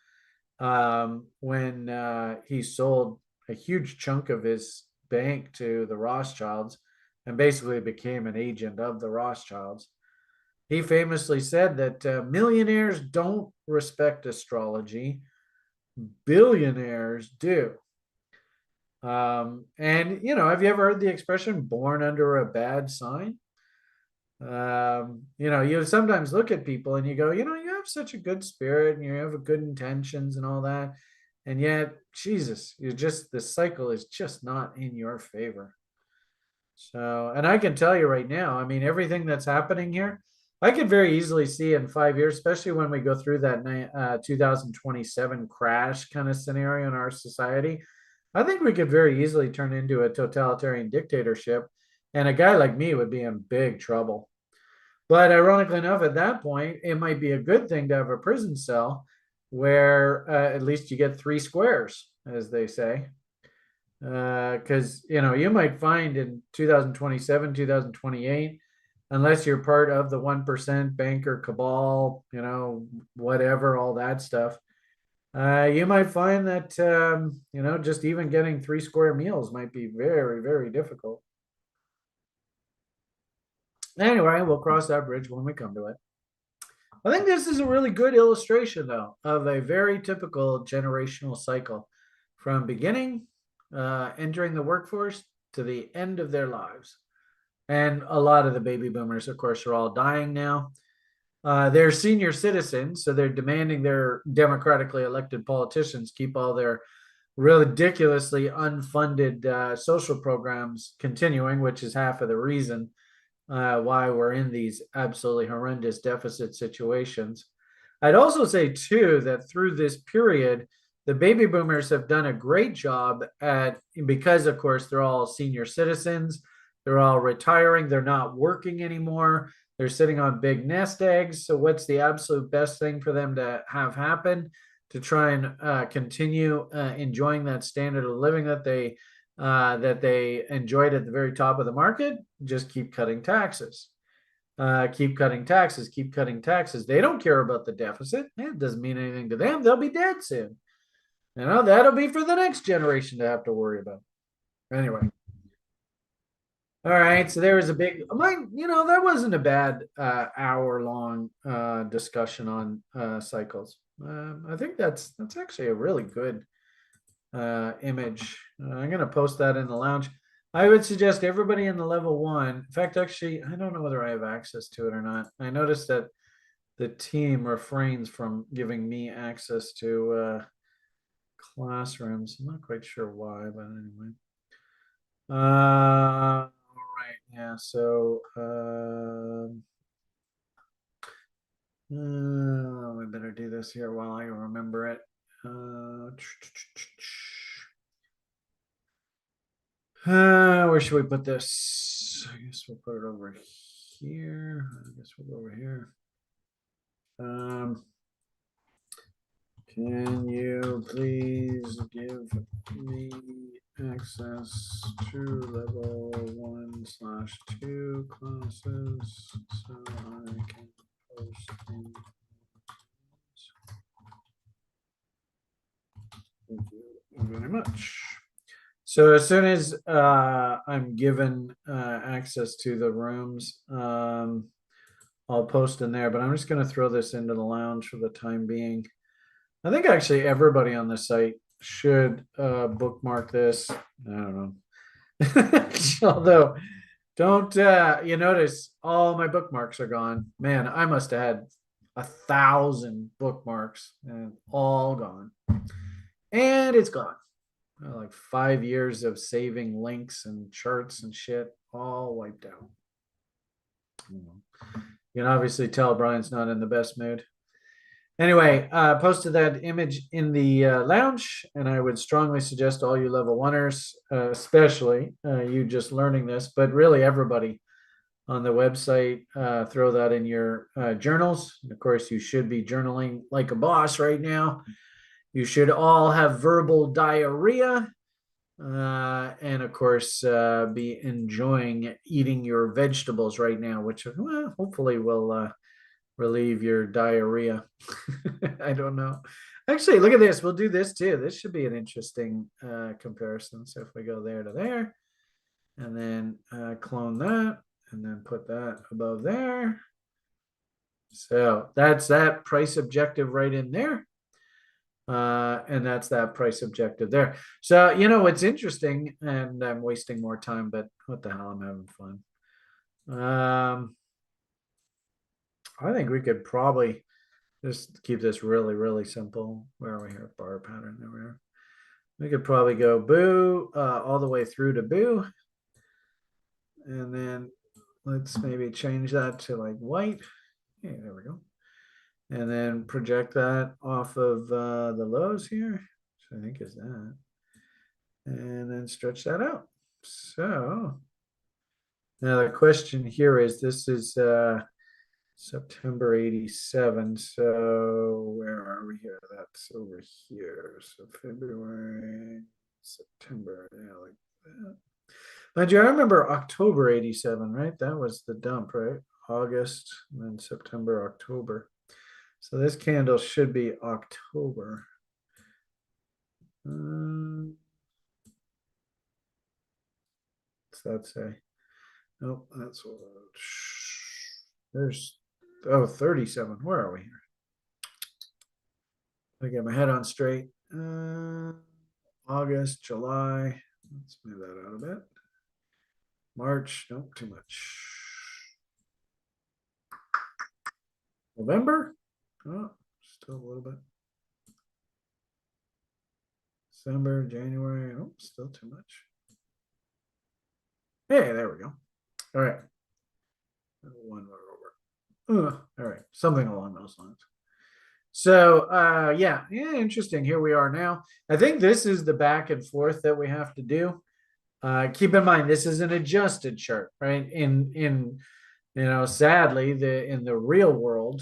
when he sold a huge chunk of his bank to the Rothschilds and basically became an agent of the Rothschilds. He famously said that millionaires don't respect astrology, billionaires do. And have you ever heard the expression born under a bad sign? You sometimes look at people and you go, you have such a good spirit and you have good intentions and all that. And yet, Jesus, the cycle is just not in your favor. So, and I can tell you right now, I mean, everything that's happening here, I could very easily see in 5 years, especially when we go through that 2027 crash kind of scenario in our society. I think we could very easily turn into a totalitarian dictatorship, and a guy like me would be in big trouble. But ironically enough, at that point, it might be a good thing to have a prison cell where at least you get three squares, as they say. Because you might find in 2027, 2028, unless you're part of the 1% banker cabal, whatever, all that stuff, you might find that just even getting three square meals might be very, very difficult. Anyway, we'll cross that bridge when we come to it. I think this is a really good illustration, though, of a very typical generational cycle from beginning, entering the workforce to the end of their lives. And a lot of the baby boomers, of course, are all dying now. They're senior citizens, so they're demanding their democratically elected politicians keep all their ridiculously unfunded social programs continuing, which is half of the reason why we're in these absolutely horrendous deficit situations. I'd also say, too, that through this period, the baby boomers have done a great job because, of course, they're all senior citizens, they're all retiring, they're not working anymore, they're sitting on big nest eggs. So, what's the absolute best thing for them to have happen to try and continue enjoying that standard of living that they enjoyed at the very top of the market? Just keep cutting taxes. Keep cutting taxes, keep cutting taxes. They don't care about the deficit. It doesn't mean anything to them. They'll be dead soon. That'll be for the next generation to have to worry about. Anyway. All right. So there was a big, that wasn't a bad hour-long discussion on cycles. I think that's actually a really good image. I'm going to post that in the lounge. I would suggest everybody in the level 1. In fact, actually, I don't know whether I have access to it or not. I noticed that the team refrains from giving me access to classrooms. I'm not quite sure why, but anyway. All right. Yeah. So, we better do this here while I remember it. Where should we put this? I guess we'll put it over here. I guess we'll go over here. Can you please give me access to level 1/2 classes so I can post things? Thank you very much. So as soon as I'm given access to the rooms, I'll post in there, but I'm just going to throw this into the lounge for the time being. I think actually everybody on the site should bookmark this. I don't know. Although, don't you notice all my bookmarks are gone? Man, I must have had 1,000 bookmarks and all gone. And it's gone. Like 5 years of saving links and charts and shit, all wiped out. You can obviously tell Brian's not in the best mood. Anyway, posted that image in the lounge, and I would strongly suggest all you level 1ers, especially you just learning this, but really everybody on the website, throw that in your journals. And of course, you should be journaling like a boss right now. You should all have verbal diarrhea. And of course, be enjoying eating your vegetables right now, which hopefully will relieve your diarrhea. I don't know. Actually, look at this. We'll do this too. This should be an interesting comparison. So if we go there to there, and then clone that, and then put that above there. So that's that price objective right in there. And that's that price objective there. So, you know, it's interesting, and I'm wasting more time, but what the hell, I'm having fun. I think we could probably just keep this really, really simple. Where are we here? Bar pattern, there we are. We could probably go boo all the way through to boo. And then let's maybe change that to like white. Okay, there we go. And then project that off of the lows here, which I think is that. And then stretch that out. So now the question here is, this is September 87. So where are we here? That's over here. So February, September, yeah, like that. Mind you, I remember October 87, right? That was the dump, right? August, and then September, October. So this candle should be October. What's that say? Nope, that's what. There's 37. Where are we here? I get my head on straight. August, July. Let's move that out a bit. March, nope, too much. November? Oh, still a little bit. December, January. Oh, still too much. Hey, there we go. All right. One more over. All right. Something along those lines. So yeah, interesting. Here we are now. I think this is the back and forth that we have to do. Keep in mind, this is an adjusted chart, right? In you know, sadly, in the real world,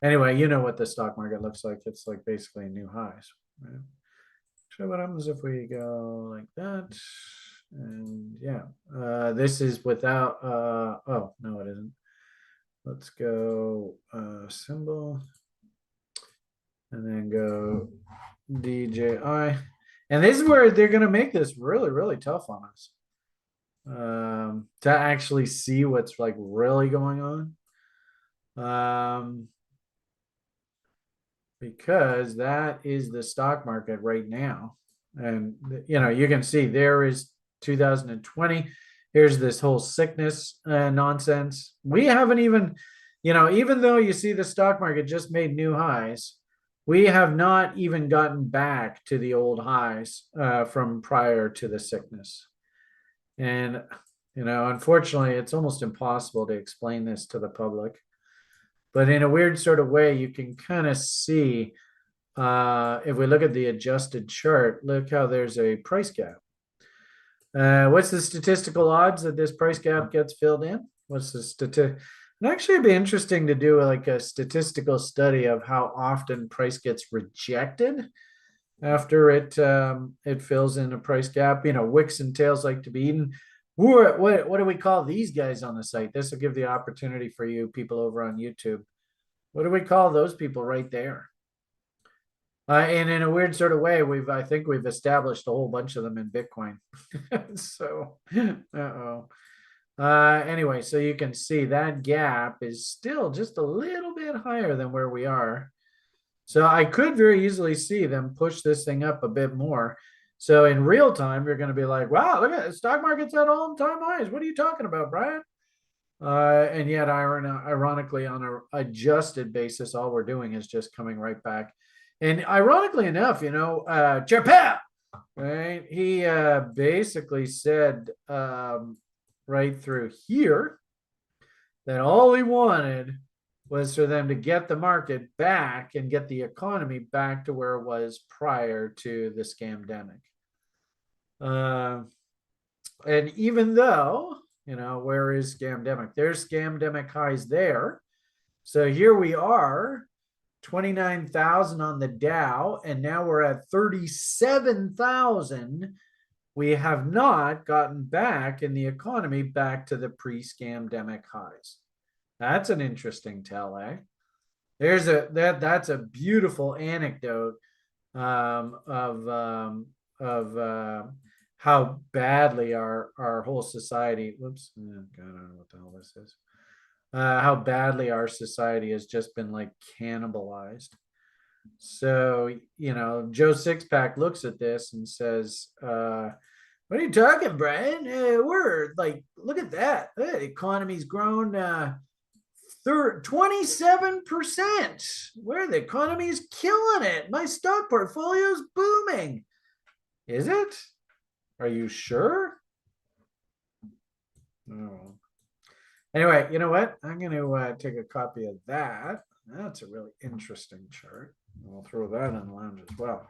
anyway, you know what the stock market looks like. It's like basically new highs, right? So what happens if we go like that? And yeah, this is without, oh, no, it isn't. Let's go symbol and then go DJI. And this is where they're going to make this really, really tough on us to actually see what's like really going on. Because that is the stock market right now. And, you know, you can see there is 2020. Here's this whole sickness nonsense. We haven't even, you know, even though you see the stock market just made new highs, we have not even gotten back to the old highs from prior to the sickness. And, you know, unfortunately, it's almost impossible to explain this to the public. But in a weird sort of way, you can kind of see if we look at the adjusted chart, look how there's a price gap. What's the statistical odds that this price gap gets filled in? What's the statistic? And actually, it'd be interesting to do like a statistical study of how often price gets rejected after it fills in a price gap. You know, wicks and tails like to be eaten. What do we call these guys on the site? This will give the opportunity for you people over on YouTube. What do we call those people right there? And in a weird sort of way, I think we've established a whole bunch of them in Bitcoin. So, anyway, so you can see that gap is still just a little bit higher than where we are. So I could very easily see them push this thing up a bit more. So in real time, you're going to be like, wow, look at the stock market's at all-time highs. What are you talking about, Brian? And yet, ironically, on an adjusted basis, all we're doing is just coming right back. And ironically enough, you know, Chappelle, right? He basically said right through here that all he wanted was for them to get the market back and get the economy back to where it was prior to the scamdemic. And even though, you know, where is scamdemic? There's scamdemic highs there. So here we are, 29,000 on the Dow, and now we're at 37,000. We have not gotten back in the economy back to the pre-scamdemic highs. That's an interesting tell, eh? That's a beautiful anecdote of how badly our whole society. Whoops, God, I don't know what the hell this is. how badly our society has just been like cannibalized. So, Joe Sixpack looks at this and says, what are you talking, Brian? We're like, look at that. The economy's grown 27%. Where the economy's killing it. My stock portfolio's booming. Is it? Are you sure? Oh. Anyway, you know what? I'm going to take a copy of that. That's a really interesting chart. I'll throw that in the lounge as well.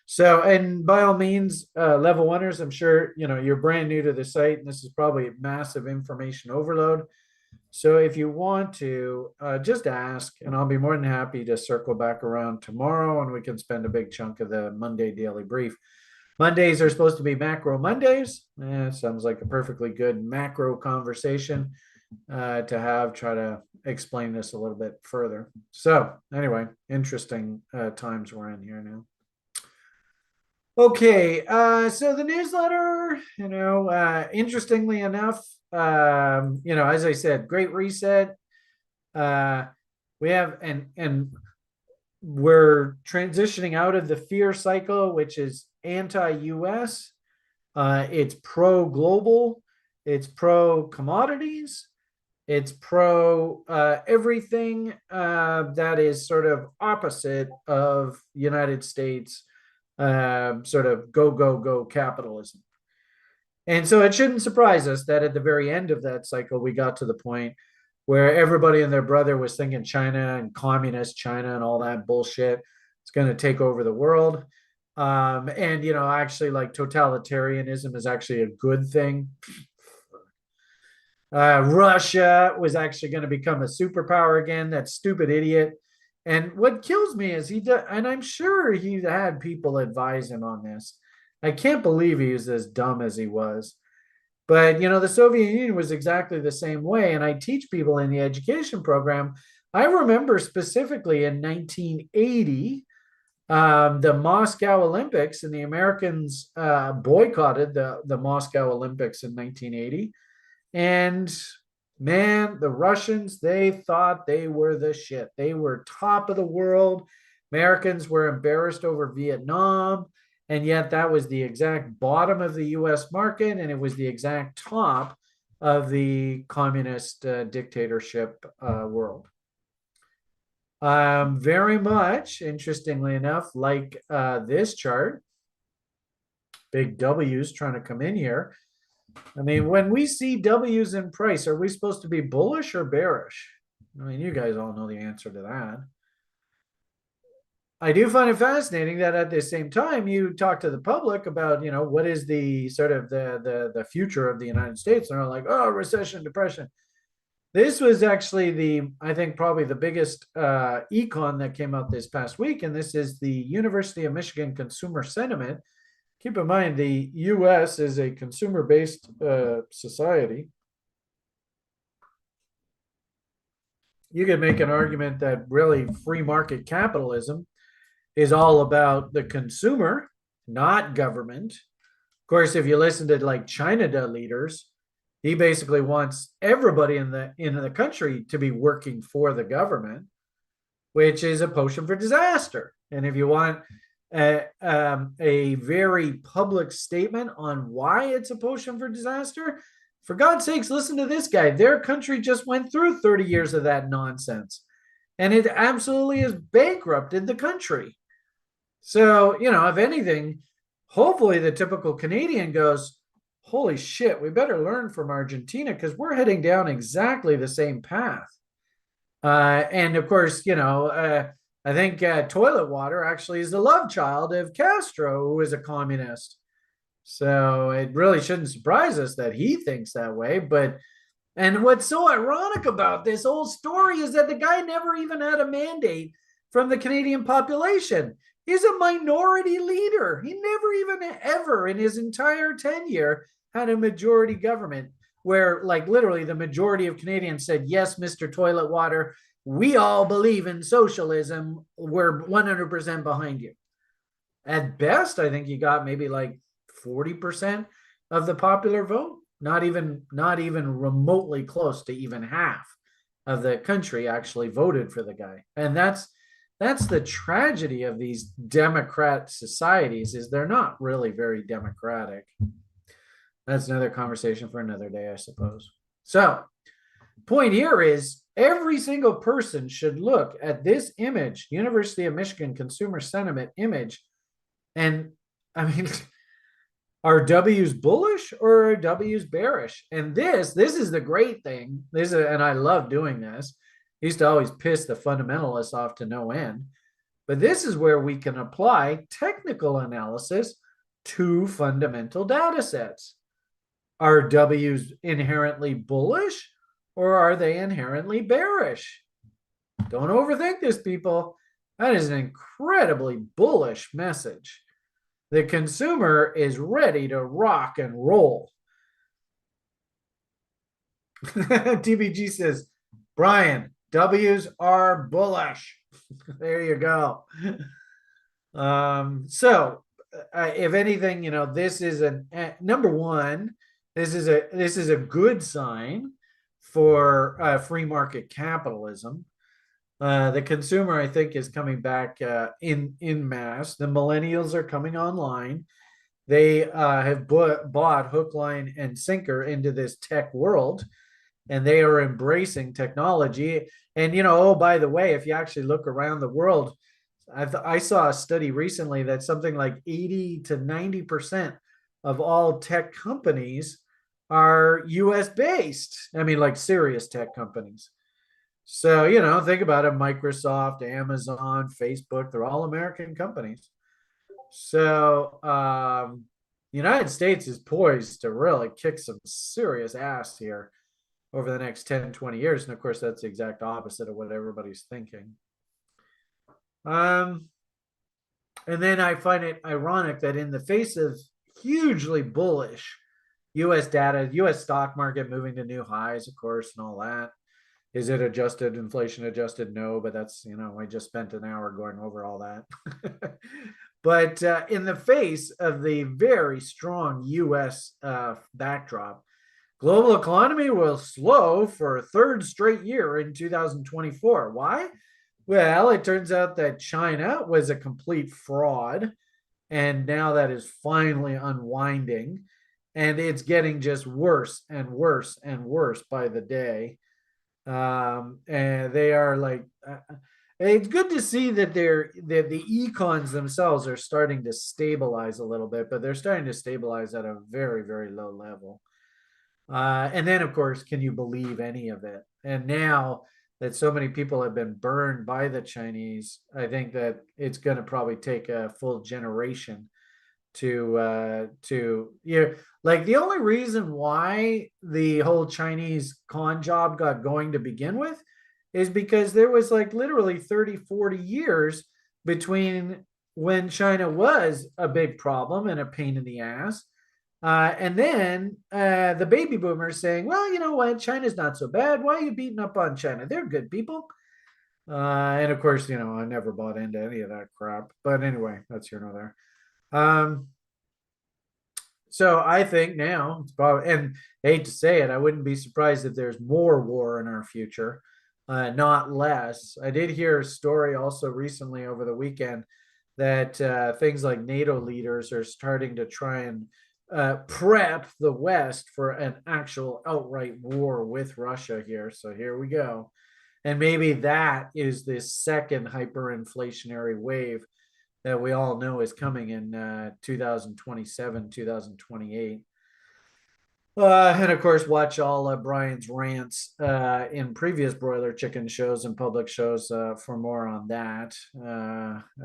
So, and by all means, level oneers, I'm sure, you're brand new to the site, and this is probably massive information overload. So if you want to, just ask, and I'll be more than happy to circle back around tomorrow, and we can spend a big chunk of the Monday daily brief. Mondays are supposed to be macro Mondays. Sounds like a perfectly good macro conversation to have, try to explain this a little bit further. So anyway, interesting times we're in here now. Okay, so the newsletter, interestingly enough, as I said, great reset. We have, and we're transitioning out of the fear cycle, which is anti-US. It's pro-global. It's pro-commodities. It's pro everything that is sort of opposite of United States sort of go capitalism. And so it shouldn't surprise us that at the very end of that cycle, we got to the point where everybody and their brother was thinking China and communist China and all that bullshit. It's going to take over the world. And, actually, like, totalitarianism is actually a good thing. Russia was actually going to become a superpower again. That stupid idiot. And what kills me is and I'm sure he had people advise him on this. I can't believe he was as dumb as he was. But, the Soviet Union was exactly the same way. And I teach people in the education program. I remember specifically in 1980, the Moscow Olympics, and the Americans boycotted the Moscow Olympics in 1980. And man, the Russians, they thought they were the shit. They were top of the world. Americans were embarrassed over Vietnam. And yet that was the exact bottom of the US market, and it was the exact top of the communist dictatorship world. Very much, interestingly enough, like this chart, big W's trying to come in here. I mean, when we see W's in price, are we supposed to be bullish or bearish? I mean, you guys all know the answer to that. I do find it fascinating that at the same time you talk to the public about, what is the sort of the future of the United States, and they're like, oh, recession, depression. This was actually I think probably the biggest econ that came out this past week, and this is the University of Michigan Consumer Sentiment. Keep in mind, the U.S. is a consumer-based society. You could make an argument that really free market capitalism is all about the consumer, not government. Of course, if you listen to like China leaders, he basically wants everybody in the country to be working for the government, which is a potion for disaster. And if you want a very public statement on why it's a potion for disaster, for God's sakes, listen to this guy. Their country just went through 30 years of that nonsense, and it absolutely has bankrupted the country. So, if anything, hopefully the typical Canadian goes, holy shit, we better learn from Argentina because we're heading down exactly the same path. And of course, I think toilet water actually is the love child of Castro, who is a communist. So it really shouldn't surprise us that he thinks that way. And what's so ironic about this whole story is that the guy never even had a mandate from the Canadian population. He's a minority leader. He never even ever in his entire tenure had a majority government where, like, literally the majority of Canadians said, yes, Mr. Toilet Water, we all believe in socialism. We're 100% behind you. At best, I think he got maybe like 40% of the popular vote. Not even remotely close to even half. of the country actually voted for the guy. And that's the tragedy of these democrat societies, is they're not really very democratic. That's another conversation for another day, I suppose. So, point here is every single person should look at this image, University of Michigan consumer sentiment image, and I mean, are W's bullish or are W's bearish? And this is the great thing. And I love doing this. I used to always piss the fundamentalists off to no end. But this is where we can apply technical analysis to fundamental data sets. Are W's inherently bullish or are they inherently bearish? Don't overthink this, people. That is an incredibly bullish message. The consumer is ready to rock and roll. TBG says, Brian, W's are bullish. There you go. If anything, this is number one. This is a good sign for free market capitalism. The consumer, I think, is coming back in mass. The millennials are coming online. They have bought hook, line, and sinker into this tech world, and they are embracing technology. And oh, by the way, if you actually look around the world, I saw a study recently that something like 80 to 90% of all tech companies are US based. I mean, like serious tech companies. So, think about it. Microsoft, Amazon, Facebook, they're all American companies. So, the United States is poised to really kick some serious ass here over the next 10, 20 years. And of course, that's the exact opposite of what everybody's thinking. And then I find it ironic that in the face of hugely bullish US data, US stock market moving to new highs, of course, and all that. Is it adjusted, inflation adjusted? No, but that's, I just spent an hour going over all that. But in the face of the very strong US backdrop, global economy will slow for a third straight year in 2024. Why? Well, it turns out that China was a complete fraud, and now that is finally unwinding, and it's getting just worse and worse and worse by the day. And they are like, it's good to see that the econs themselves are starting to stabilize a little bit, but they're starting to stabilize at a very, very low level. And then, of course, can you believe any of it? And now that so many people have been burned by the Chinese, I think that it's going to probably take a full generation to like the only reason why the whole Chinese con job got going to begin with is because there was like literally 30, 40 years between when China was a big problem and a pain in the ass. And then the baby boomers saying, well, you know what? China's not so bad. Why are you beating up on China? They're good people. And of course, I never bought into any of that crap. But anyway, that's here nor there. So I think now it's probably, and I hate to say it, I wouldn't be surprised if there's more war in our future, not less. I did hear a story also recently over the weekend that things like NATO leaders are starting to try and prep the West for an actual outright war with Russia here. So here we go. And maybe that is this second hyperinflationary wave that we all know is coming in 2027, 2028. And of course, watch all Brian's rants in previous Broiler Chicken shows and public shows for more on that.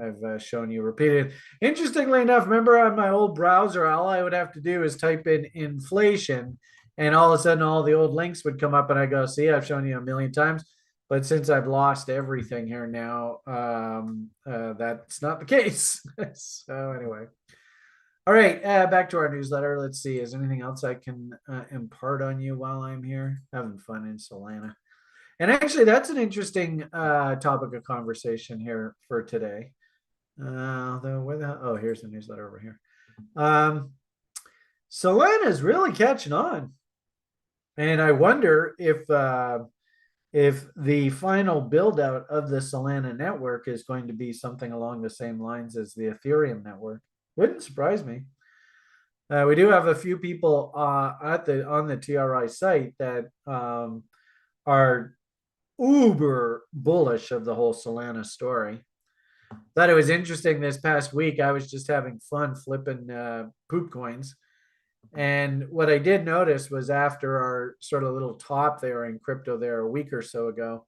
I've shown you repeated. Interestingly enough, remember on my old browser, all I would have to do is type in inflation, and all of a sudden all the old links would come up, and I go, see, I've shown you a million times. But since I've lost everything here now, that's not the case. So anyway. All right, back to our newsletter. Let's see. Is there anything else I can impart on you while I'm here? Having fun in Solana. And actually, that's an interesting topic of conversation here for today. Here's the newsletter over here. Solana is really catching on. And I wonder if if the final build out of the Solana network is going to be something along the same lines as the Ethereum network. Wouldn't surprise me. We do have a few people on the TRI site that are uber bullish of the whole Solana story. Thought it was interesting this past week. I was just having fun flipping poop coins. And what I did notice was after our sort of little top there in crypto there a week or so ago,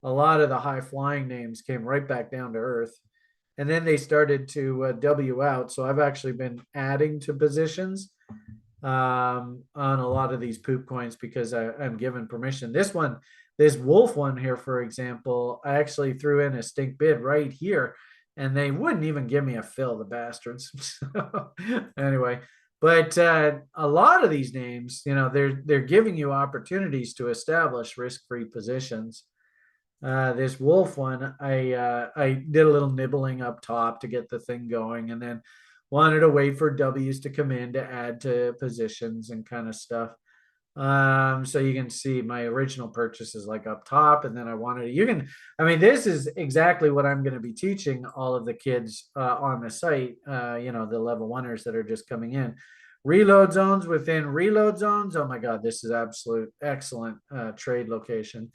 a lot of the high flying names came right back down to earth. And then they started to W out. So I've actually been adding to positions on a lot of these poop coins because I'm given permission. This wolf one here, for example, I actually threw in a stink bid right here and they wouldn't even give me a fill, the bastards. Anyway, but a lot of these names, they're giving you opportunities to establish risk-free positions. This wolf one, I did a little nibbling up top to get the thing going, and then wanted to wait for W's to come in to add to positions and kind of stuff. So you can see my original purchase is like up top, and then this is exactly what I'm going to be teaching all of the kids on the site, the level oneers that are just coming in. Reload zones within reload zones. Oh my God, this is absolute excellent trade location.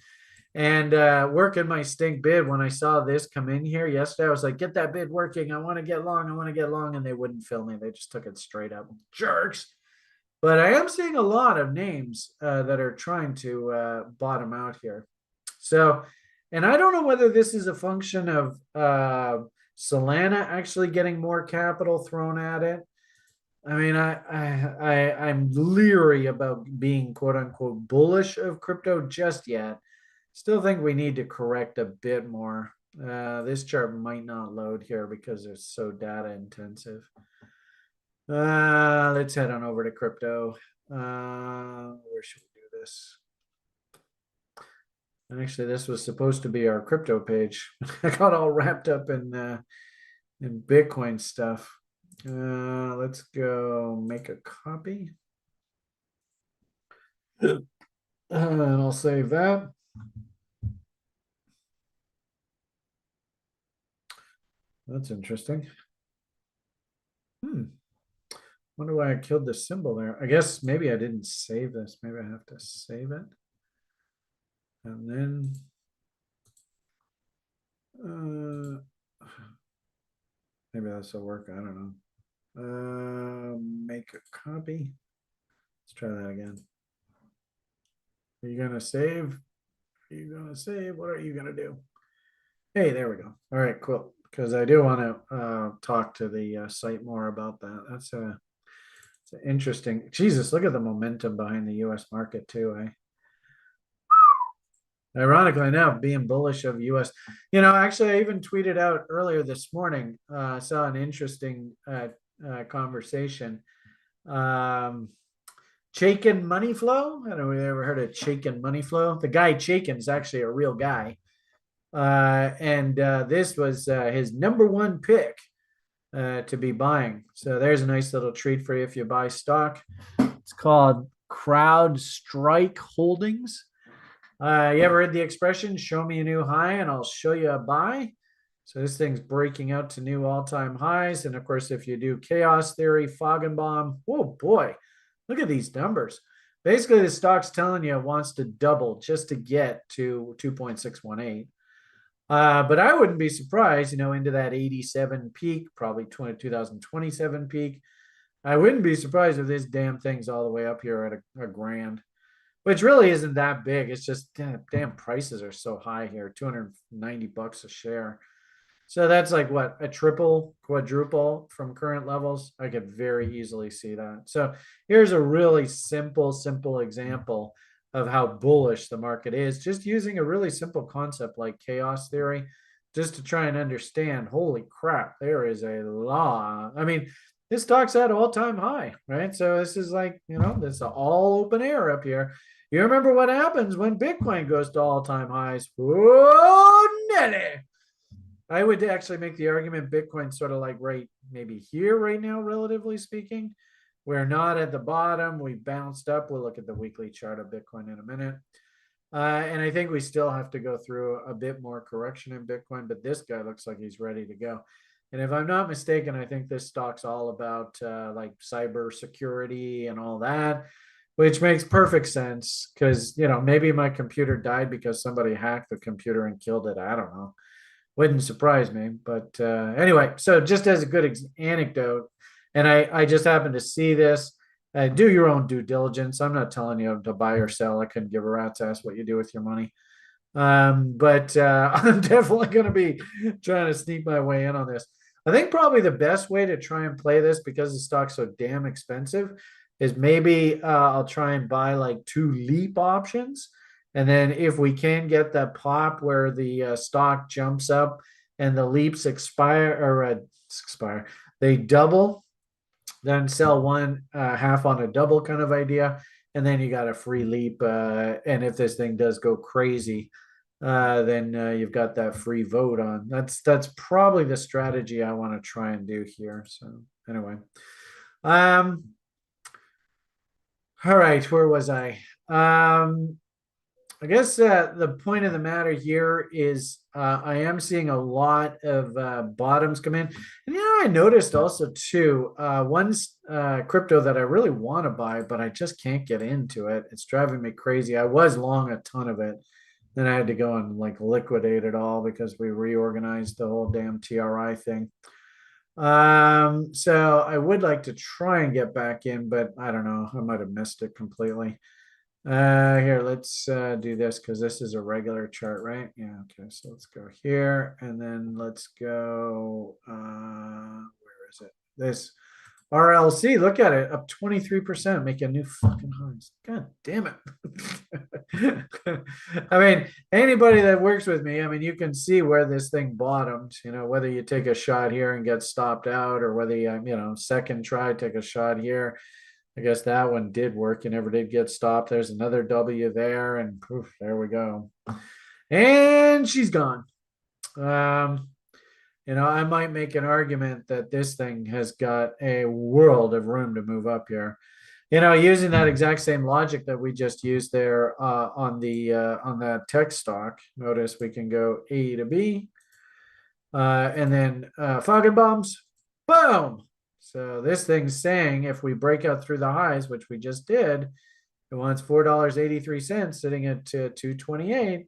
And working my stink bid, when I saw this come in here yesterday, I was like, get that bid working. I want to get long. I want to get long. And they wouldn't fill me. They just took it straight up. Jerks. But I am seeing a lot of names that are trying to bottom out here. So, and I don't know whether this is a function of Solana actually getting more capital thrown at it. I mean, I'm leery about being quote unquote bullish of crypto just yet. Still think we need to correct a bit more. This chart might not load here because it's so data intensive. Let's head on over to crypto. Where should we do this? Actually, this was supposed to be our crypto page. I got all wrapped up in Bitcoin stuff. Let's go make a copy. And I'll save that. That's interesting. Wonder why I killed the symbol there. I guess maybe I didn't save this. Maybe I have to save it. And then maybe this will work. I don't know. Make a copy. Let's try that again. Are you gonna save? Are you gonna save? What are you gonna do? Hey, there we go. All right, cool. Because I do want to talk to the site more about that. That's interesting. Jesus, look at the momentum behind the U.S. market too. Ironically enough, being bullish of U.S. Actually, I even tweeted out earlier this morning. Saw an interesting conversation. Chaikin Money Flow. I don't know if you ever heard of Chaikin Money Flow. The guy Chaikin is actually a real guy. And this was his number one pick to be buying. So there's a nice little treat for you if you buy stock. It's called CrowdStrike Holdings. You ever heard the expression, show me a new high and I'll show you a buy? So this thing's breaking out to new all-time highs. And of course, if you do chaos theory, Foggenbaum, oh boy, look at these numbers. Basically, the stock's telling you it wants to double just to get to 2.618. But I wouldn't be surprised, into that 87 peak, probably 2027 peak. I wouldn't be surprised if this damn thing's all the way up here at a grand, which really isn't that big. It's just damn prices are so high here, $290 a share. So that's like what, a triple, quadruple from current levels. I could very easily see that. So here's a really simple example of how bullish the market is, just using a really simple concept like chaos theory, just to try and understand, holy crap, there is a law. I mean, this stock's at all-time high, right? So this is like, this is all open air up here. You remember what happens when Bitcoin goes to all-time highs? Whoa, Nelly. I would actually make the argument Bitcoin's sort of like maybe here right now, relatively speaking. We're not at the bottom. We bounced up. We'll look at the weekly chart of Bitcoin in a minute. And I think we still have to go through a bit more correction in Bitcoin, but this guy looks like he's ready to go. And if I'm not mistaken, I think this stock's all about like cyber security and all that, which makes perfect sense because, maybe my computer died because somebody hacked the computer and killed it. I don't know. Wouldn't surprise me. But anyway, so just as a good anecdote, and I just happened to see this. Do your own due diligence. I'm not telling you to buy or sell. I couldn't give a rat's ass what you do with your money. But I'm definitely going to be trying to sneak my way in on this. I think probably the best way to try and play this, because the stock's so damn expensive, is maybe I'll try and buy like 2 leap options. And then if we can get that pop where the stock jumps up and the leaps expire, they double, then sell one half on a double kind of idea, and then you got a free leap. And if this thing does go crazy, then you've got that free vote on. That's probably the strategy I want to try and do here. So anyway, all right, where was I? I guess the point of the matter here is I am seeing a lot of bottoms come in. And I noticed also too, one's crypto that I really want to buy, but I just can't get into it. It's driving me crazy. I was long a ton of it. Then I had to go and like liquidate it all because we reorganized the whole damn TRI thing. So I would like to try and get back in, but I don't know. I might have missed it completely. Here, let's do this because this is a regular chart, right? Yeah, okay, so let's go here and then let's go, where is it? This RLC, look at it, up 23%, making new fucking highs. God damn it. I mean, anybody that works with me, I mean, you can see where this thing bottomed, whether you take a shot here and get stopped out or whether you, second try, take a shot here. I guess that one did work. You never did get stopped. There's another W there, and poof, there we go. And she's gone. I might make an argument that this thing has got a world of room to move up here. Using that exact same logic that we just used there on that tech stock. Notice we can go A to B, and then Falcon bombs, boom. So this thing's saying if we break out through the highs, which we just did, it wants $4.83 sitting at 228.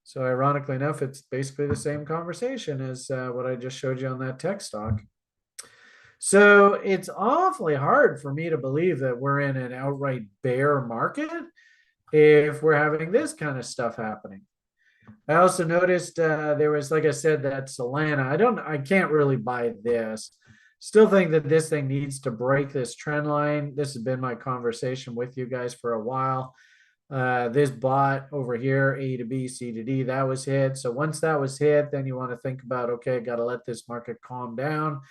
So ironically enough, it's basically the same conversation as what I just showed you on that tech stock. So it's awfully hard for me to believe that we're in an outright bear market if we're having this kind of stuff happening. I also noticed there was, like I said, that Solana. I can't really buy this. Still think that this thing needs to break this trend line. This has been my conversation with you guys for a while. This bot over here, A to B, C to D, that was hit. So once that was hit, then you want to think about, okay, got to let this market calm down,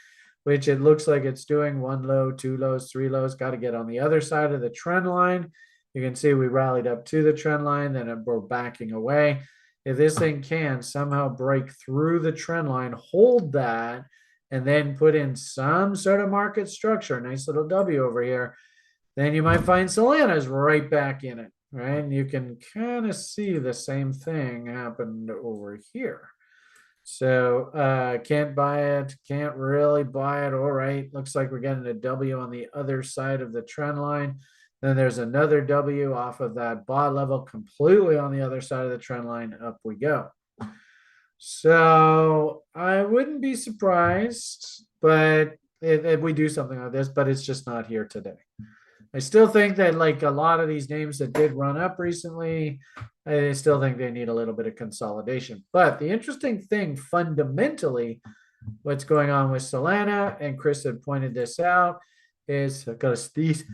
which it looks like it's doing. 1 low, 2 lows, 3 lows. Got to get on the other side of the trend line. You can see we rallied up to the trend line, then we're backing away. If this thing can somehow break through the trend line, hold that, and then put in some sort of market structure, nice little W over here, then you might find Solana's right back in it, right? And you can kind of see the same thing happened over here. So can't buy it, can't really buy it. All right, looks like we're getting a W on the other side of the trend line. Then there's another W off of that bot level, completely on the other side of the trend line. Up we go. So I wouldn't be surprised, but if we do something like this, but it's just not here today. I still think that like a lot of these names that did run up recently, I still think they need a little bit of consolidation. But the interesting thing fundamentally, what's going on with Solana, and Chris had pointed this out, is I've got to sneeze.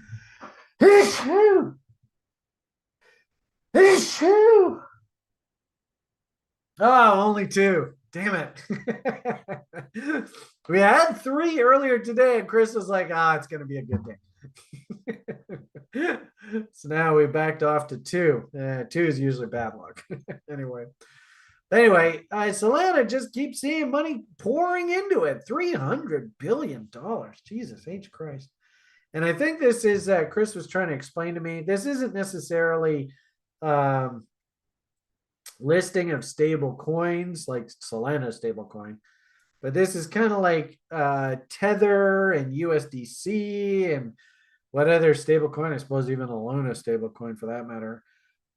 Oh, only 2. Damn it. We had 3 earlier today, and Chris was like, it's going to be a good day. So now we backed off to 2. 2 is usually bad luck. Anyway, Solana just keeps seeing money pouring into it. $300 billion. Jesus H. Christ. And I think this is, Chris was trying to explain to me, this isn't necessarily listing of stable coins like Solana stable coin. But this is kind of like Tether and USDC and what other stable coin, I suppose even a Luna stable coin for that matter,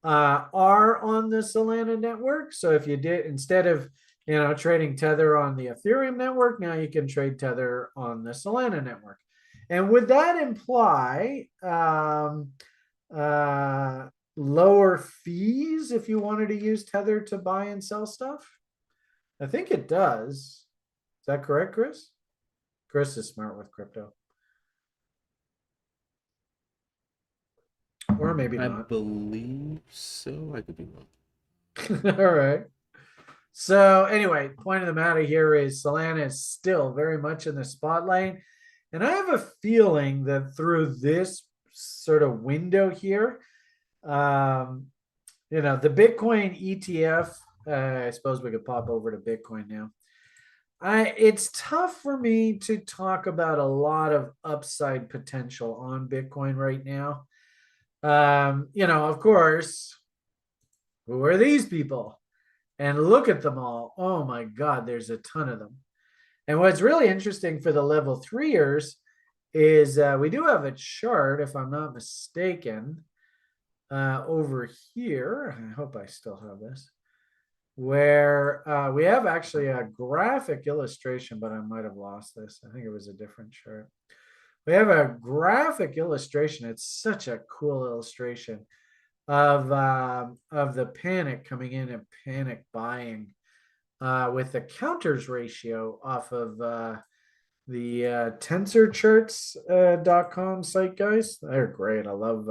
are on the Solana network. So if you did, instead of trading Tether on the Ethereum network, now you can trade Tether on the Solana network. And would that imply lower fees if you wanted to use Tether to buy and sell stuff? I think it does. Is that correct, Chris? Chris is smart with crypto. Or maybe I not. believe so. I could be wrong. All right. So anyway, point of the matter here is Solana is still very much in the spotlight. And I have a feeling that through this sort of window here, the Bitcoin ETF, I suppose we could pop over to Bitcoin now. It's tough for me to talk about a lot of upside potential on Bitcoin right now. Of course, who are these people? And look at them all. Oh my God, there's a ton of them. And what's really interesting for the level 3ers is we do have a chart, if I'm not mistaken, over here. I hope I still have this, where we have actually a graphic illustration, but I might have lost this. I think it was a different chart. We have a graphic illustration. It's such a cool illustration of the panic coming in and panic buying with the counters ratio off of the tensorcharts.com site, guys. They're great. I love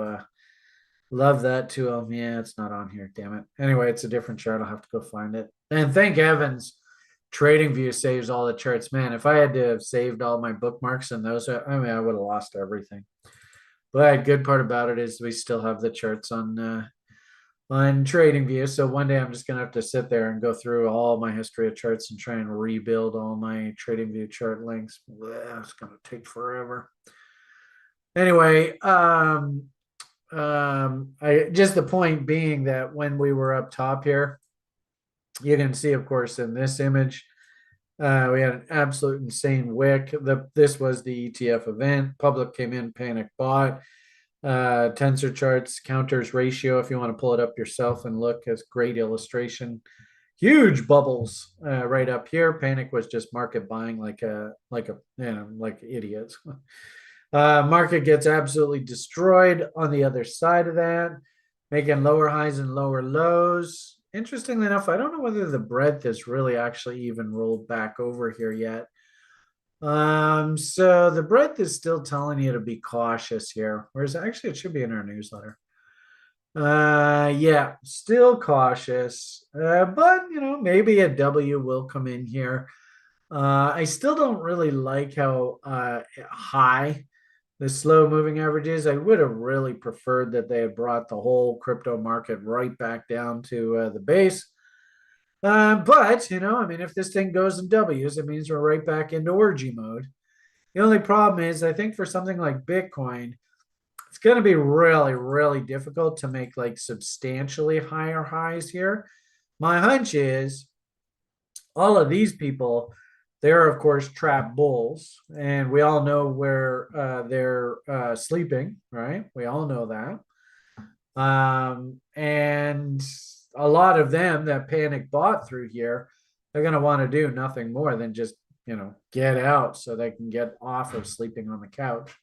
that too. Yeah, it's not on here. Damn it. Anyway, it's a different chart. I'll have to go find it. And thank heavens, TradingView saves all the charts. Man, if I had to have saved all my bookmarks and those, I would have lost everything. But good part about it is we still have the charts on TradingView. So one day I'm just gonna have to sit there and go through all my history of charts and try and rebuild all my TradingView chart links. It's gonna take forever. Anyway, just the point being that when we were up top here, you can see, of course, in this image, we had an absolute insane wick. This was the ETF event. Public came in, panic bought. Tensor charts, counters ratio, if you want to pull it up yourself and look, has great illustration. Huge bubbles right up here. Panic was just market buying like idiots. Market gets absolutely destroyed on the other side of that, making lower highs and lower lows. Interestingly enough, I don't know whether the breadth is really actually even rolled back over here yet. So the breadth is still telling you to be cautious here, whereas actually it should be in our newsletter. Yeah, still cautious, but maybe a W will come in here. I still don't really like how high the slow moving average is. I would have really preferred that they had brought the whole crypto market right back down to the base. But if this thing goes in W's, it means we're right back into orgy mode. The only problem is, I think for something like Bitcoin, it's going to be really, really difficult to make like substantially higher highs here. My hunch is all of these people, they're of course trap bulls, and we all know where they're sleeping, right? We all know that. And a lot of them that panic bought through here, they're going to want to do nothing more than just get out so they can get off of sleeping on the couch.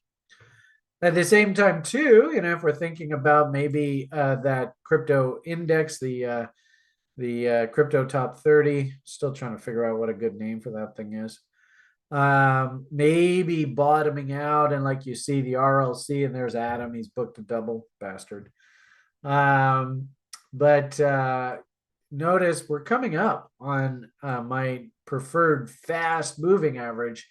At the same time, too, if we're thinking about maybe that crypto index, the crypto top 30, still trying to figure out what a good name for that thing is. Maybe bottoming out, and like you see the RLC, and there's Adam, he's booked a double, bastard. But notice we're coming up on my preferred fast moving average,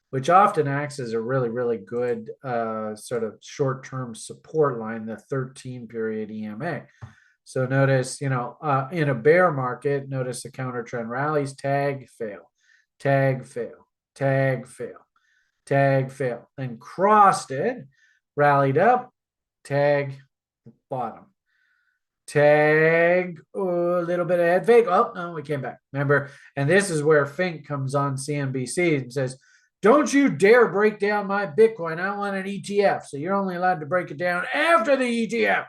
which often acts as a really, really good sort of short-term support line, the 13 period EMA. So notice, in a bear market, notice the counter trend rallies, tag, fail, tag, fail, tag, fail, tag, fail, then crossed it, rallied up, tag, bottom. Tag, a little bit of head fake. Oh, no, we came back. Remember? And this is where Fink comes on CNBC and says, don't you dare break down my Bitcoin. I want an ETF. So you're only allowed to break it down after the ETF.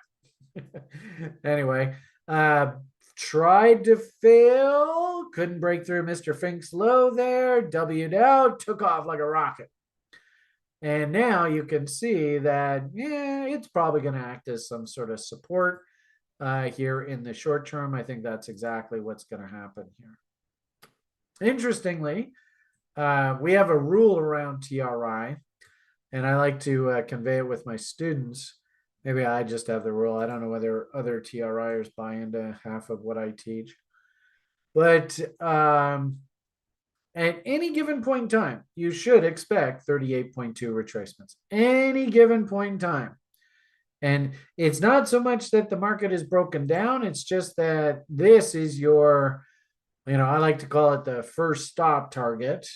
Anyway, tried to fail, couldn't break through Mr. Fink's low there, W'd out, took off like a rocket. And now you can see that, yeah, it's probably going to act as some sort of support here in the short term. I think that's exactly what's going to happen here. Interestingly, we have a rule around TRI, and I like to convey it with my students. Maybe I just have the rule. I don't know whether other TRIers buy into half of what I teach. But at any given point in time, you should expect 38.2 retracements. Any given point in time. And it's not so much that the market is broken down. It's just that this is your, I like to call it the first stop target.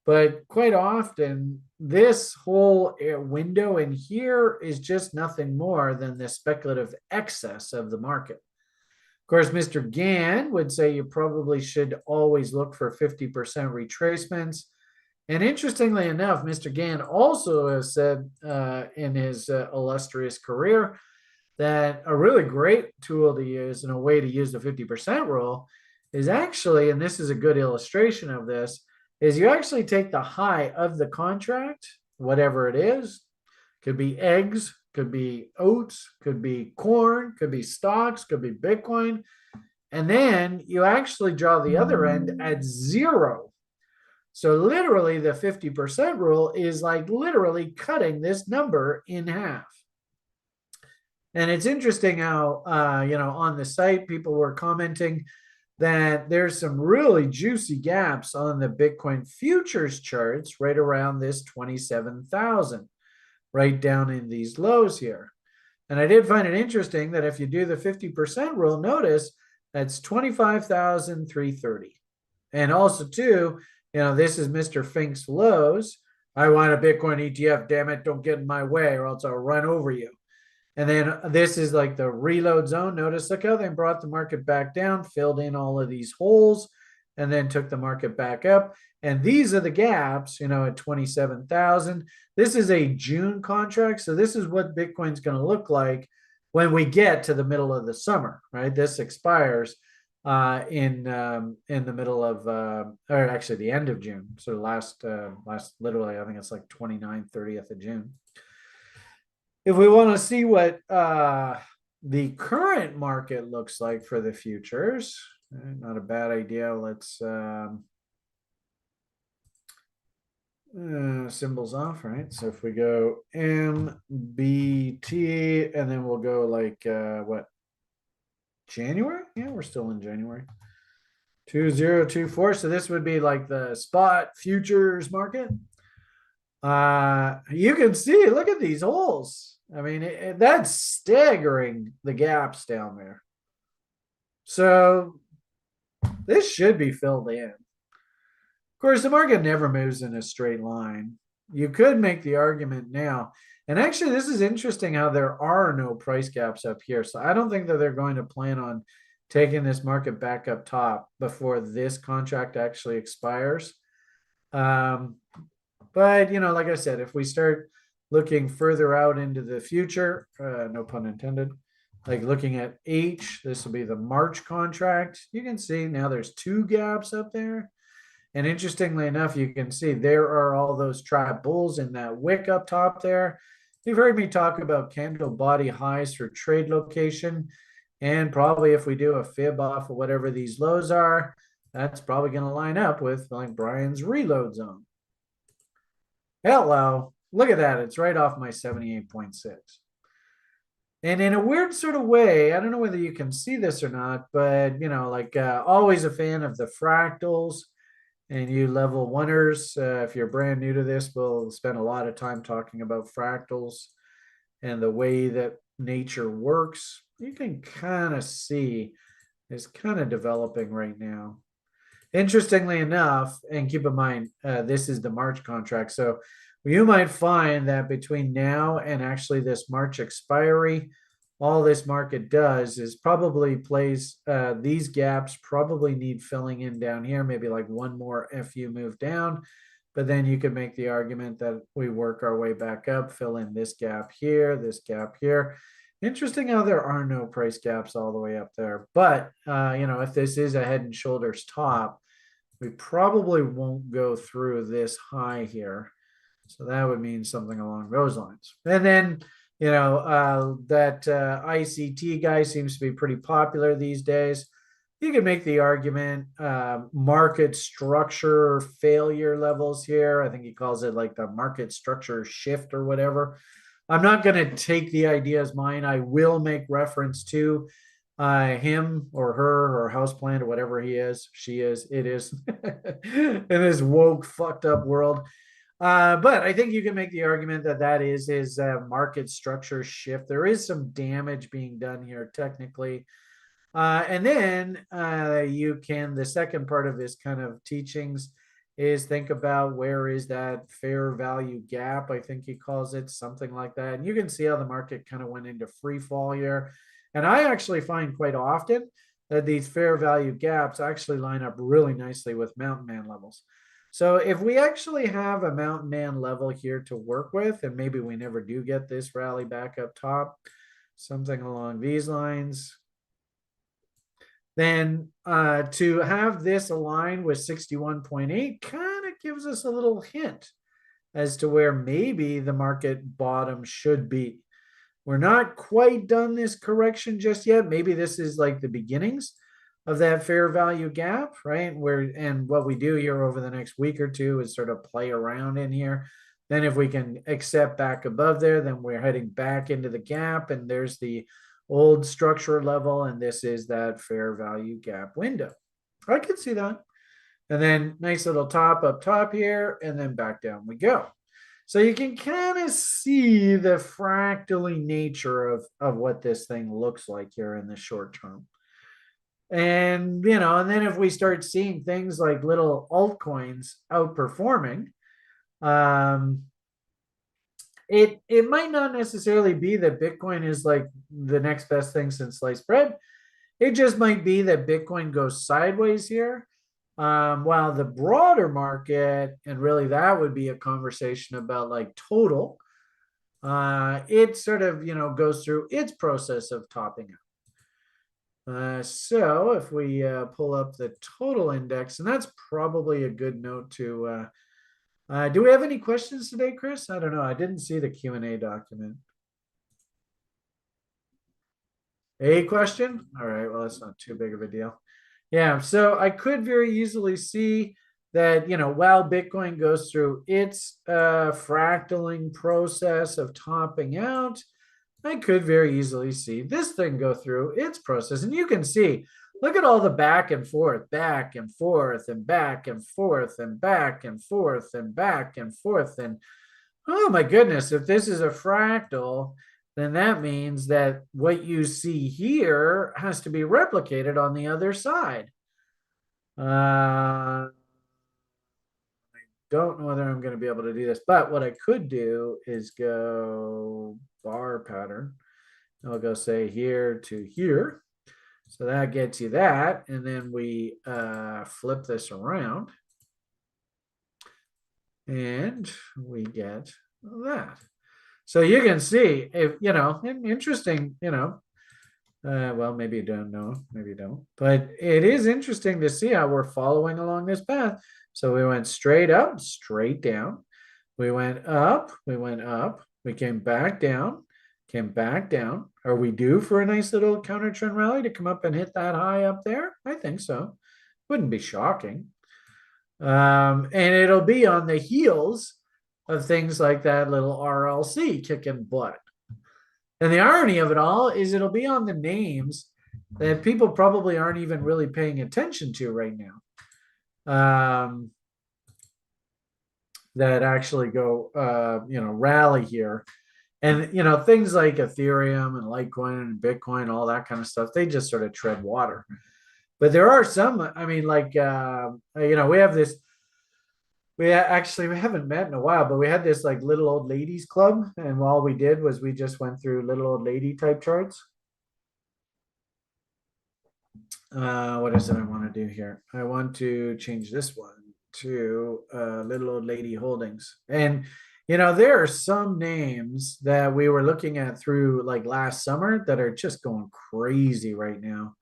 But quite often, this whole window in here is just nothing more than the speculative excess of the market. Of course, Mr. Gann would say you probably should always look for 50% retracements. And interestingly enough, Mr. Gann also has said in his illustrious career that a really great tool to use and a way to use the 50% rule is actually, and this is a good illustration of this, is you actually take the high of the contract, whatever it is, could be eggs, could be oats, could be corn, could be stocks, could be Bitcoin, and then you actually draw the other end at 0. So literally the 50% rule is like literally cutting this number in half. And it's interesting how, on the site, people were commenting that there's some really juicy gaps on the Bitcoin futures charts right around this 27,000, right down in these lows here. And I did find it interesting that if you do the 50% rule, notice that's 25,330. And also too, this is Mr. Fink's lows. I want a Bitcoin ETF, damn it, don't get in my way or else I'll run over you. And then this is like the reload zone. Notice, look how they brought the market back down, filled in all of these holes, and then took the market back up. And these are the gaps, at 27,000. This is a June contract. So this is what Bitcoin's going to look like when we get to the middle of the summer, right? This expires in the middle of, or actually the end of June. So last literally, I think it's like 29th, 30th of June. If we want to see what the current market looks like for the futures, not a bad idea. Let's symbols off, right? So if we go MBT and then we'll go like what? January? Yeah, we're still in January. 2024. So this would be like the spot futures market. You can see, look at these holes. I mean, that's staggering, the gaps down there. So this should be filled in. Of course, the market never moves in a straight line. You could make the argument now. And actually, this is interesting how there are no price gaps up here. So I don't think that they're going to plan on taking this market back up top before this contract actually expires. But, like I said, if we start looking further out into the future, no pun intended, like looking at H, this will be the March contract. You can see now there's 2 gaps up there. And interestingly enough, you can see there are all those trap bulls in that wick up top there. You've heard me talk about candle body highs for trade location. And probably if we do a fib off of whatever these lows are, that's probably going to line up with like Brian's reload zone. Hello, look at that. It's right off my 78.6. And in a weird sort of way, I don't know whether you can see this or not, but, always a fan of the fractals. And you level oneers, if you're brand new to this, we'll spend a lot of time talking about fractals and the way that nature works. You can kind of see it's kind of developing right now. Interestingly enough, and keep in mind, this is the March contract. So you might find that between now and actually this March expiry, all this market does is probably plays these gaps probably need filling in down here, maybe like one more FU move down. But then you could make the argument that we work our way back up, fill in this gap here, this gap here. Interesting how there are no price gaps all the way up there. But, if this is a head and shoulders top, we probably won't go through this high here. So that would mean something along those lines. And then, that ICT guy seems to be pretty popular these days. You can make the argument market structure failure levels here. I think he calls it like the market structure shift or whatever. I'm not going to take the idea as mine. I will make reference to him or her or houseplant or whatever he is, she is, it is in this woke, fucked up world. But I think you can make the argument that that is his market structure shift. There is some damage being done here technically. And then the second part of his kind of teachings is think about where is that fair value gap. I think he calls it something like that. And you can see how the market kind of went into free fall here. And I actually find quite often that these fair value gaps actually line up really nicely with mountain man levels. So if we actually have a mountain man level here to work with, and maybe we never do get this rally back up top, something along these lines, then to have this align with 61.8 kind of gives us a little hint as to where maybe the market bottom should be. We're not quite done this correction just yet. Maybe this is like the beginnings of that fair value gap, right? And what we do here over the next week or two is sort of play around in here. Then if we can accept back above there, then we're heading back into the gap, and there's the old structure level, and this is that fair value gap window. I can see that. And then nice little top up top here, and then back down we go. So you can kind of see the fractally nature of what this thing looks like here in the short term. And, and then if we start seeing things like little altcoins outperforming, it might not necessarily be that Bitcoin is like the next best thing since sliced bread. It just might be that Bitcoin goes sideways here. While the broader market, and really that would be a conversation about like total, it sort of, goes through its process of topping out. So if we pull up the total index, and that's probably a good note to, do we have any questions today, Chris? I don't know. I didn't see the Q&A document. A question? All right, well, that's not too big of a deal. Yeah, so I could very easily see that, while Bitcoin goes through its fractaling process of topping out, I could very easily see this thing go through its process. And you can see, look at all the back and forth, back and forth, and back and forth, and back and forth, and back and forth. And oh my goodness, if this is a fractal, then that means that what you see here has to be replicated on the other side. I don't know whether I'm going to be able to do this, but what I could do is go bar pattern. I'll go say here to here. So that gets you that. And then we flip this around. And we get that. So you can see, if interesting, well, maybe you don't know, maybe you don't, but it is interesting to see how we're following along this path. So we went straight up, straight down. We went up, we came back down, came back down. Are we due for a nice little counter trend rally to come up and hit that high up there? I think so. Wouldn't be shocking. And it'll be on the heels of things like that little RLC kicking butt. And the irony of it all is it'll be on the names that people probably aren't even really paying attention to right now. That actually go, rally here. And, things like Ethereum and Litecoin and Bitcoin, all that kind of stuff, they just sort of tread water. But there are some, we have this, we haven't met in a while, but we had this like little old ladies club. And all we did was we just went through little old lady type charts. What is it I want to do here? I want to change this one to Little Old Lady Holdings. And, there are some names that we were looking at through like last summer that are just going crazy right now.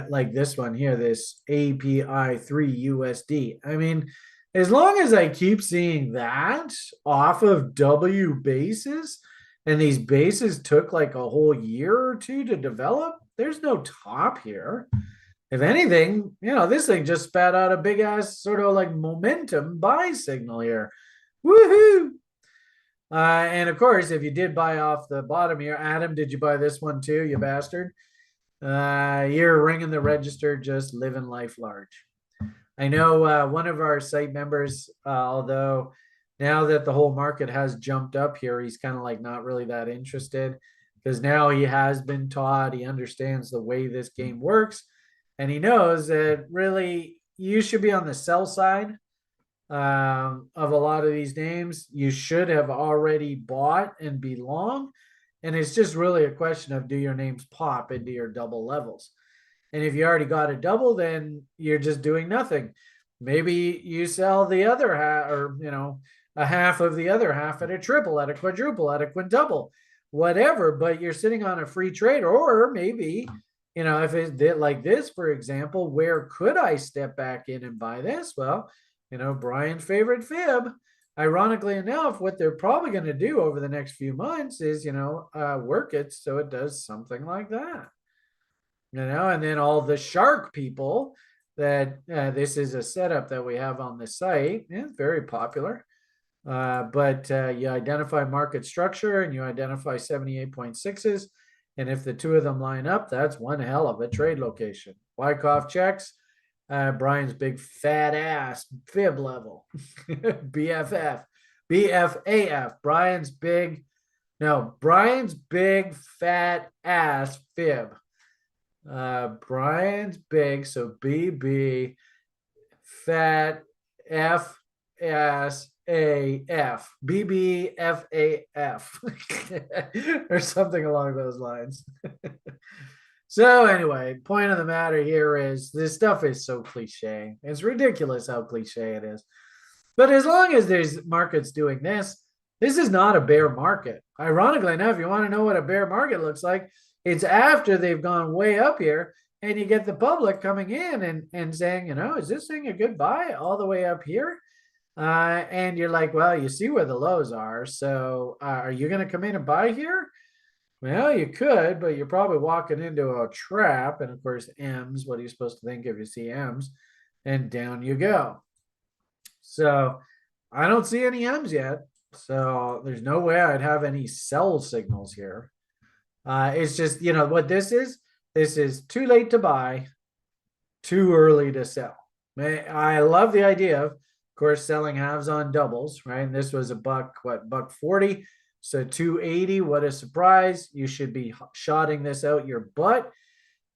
Like this one here, this API3 USD. I mean, as long as I keep seeing that off of W bases, and these bases took like a whole year or two to develop, there's no top here. If anything, this thing just spat out a big ass sort of like momentum buy signal here. Woohoo! And of course, if you did buy off the bottom here, Adam, did you buy this one too, you bastard? You're ringing the register, just living life large. I know one of our site members, although now that the whole market has jumped up here, he's kind of like not really that interested because now he has been taught, he understands the way this game works, and he knows that really you should be on the sell side of a lot of these names. You should have already bought and be long. And it's just really a question of, do your names pop into your double levels? And if you already got a double, then you're just doing nothing. Maybe you sell the other half, or a half of the other half at a triple, at a quadruple, at a quintuple, whatever. But you're sitting on a free trade, or maybe if it's like this, for example, where could I step back in and buy this? Well, Brian's favorite fib. Ironically enough, what they're probably going to do over the next few months is, work it so it does something like that. And then all the shark people that this is a setup that we have on the site. It's very popular. But you identify market structure and you identify 78.6s. And if the two of them line up, that's one hell of a trade location. Wyckoff checks. Brian's big fat ass fib level. BFF. BFAF. Brian's big fat ass fib. Brian's big, so BB fat F ass AF. BBFAF. Or something along those lines. So anyway, point of the matter here is this stuff is so cliche. It's ridiculous how cliche it is. But as long as there's markets doing this, this is not a bear market. Ironically enough, you want to know what a bear market looks like, it's after they've gone way up here and you get the public coming in and saying, is this thing a good buy all the way up here? And you're like, well, you see where the lows are. So are you going to come in and buy here? Well, you could, but you're probably walking into a trap. And of course, M's, what are you supposed to think if you see M's? And down you go. So I don't see any M's yet. So there's no way I'd have any sell signals here. It's just, what this is too late to buy, too early to sell. I love the idea of course, selling halves on doubles, right? And this was a buck 40. So 280, what a surprise. You should be shotting this out your butt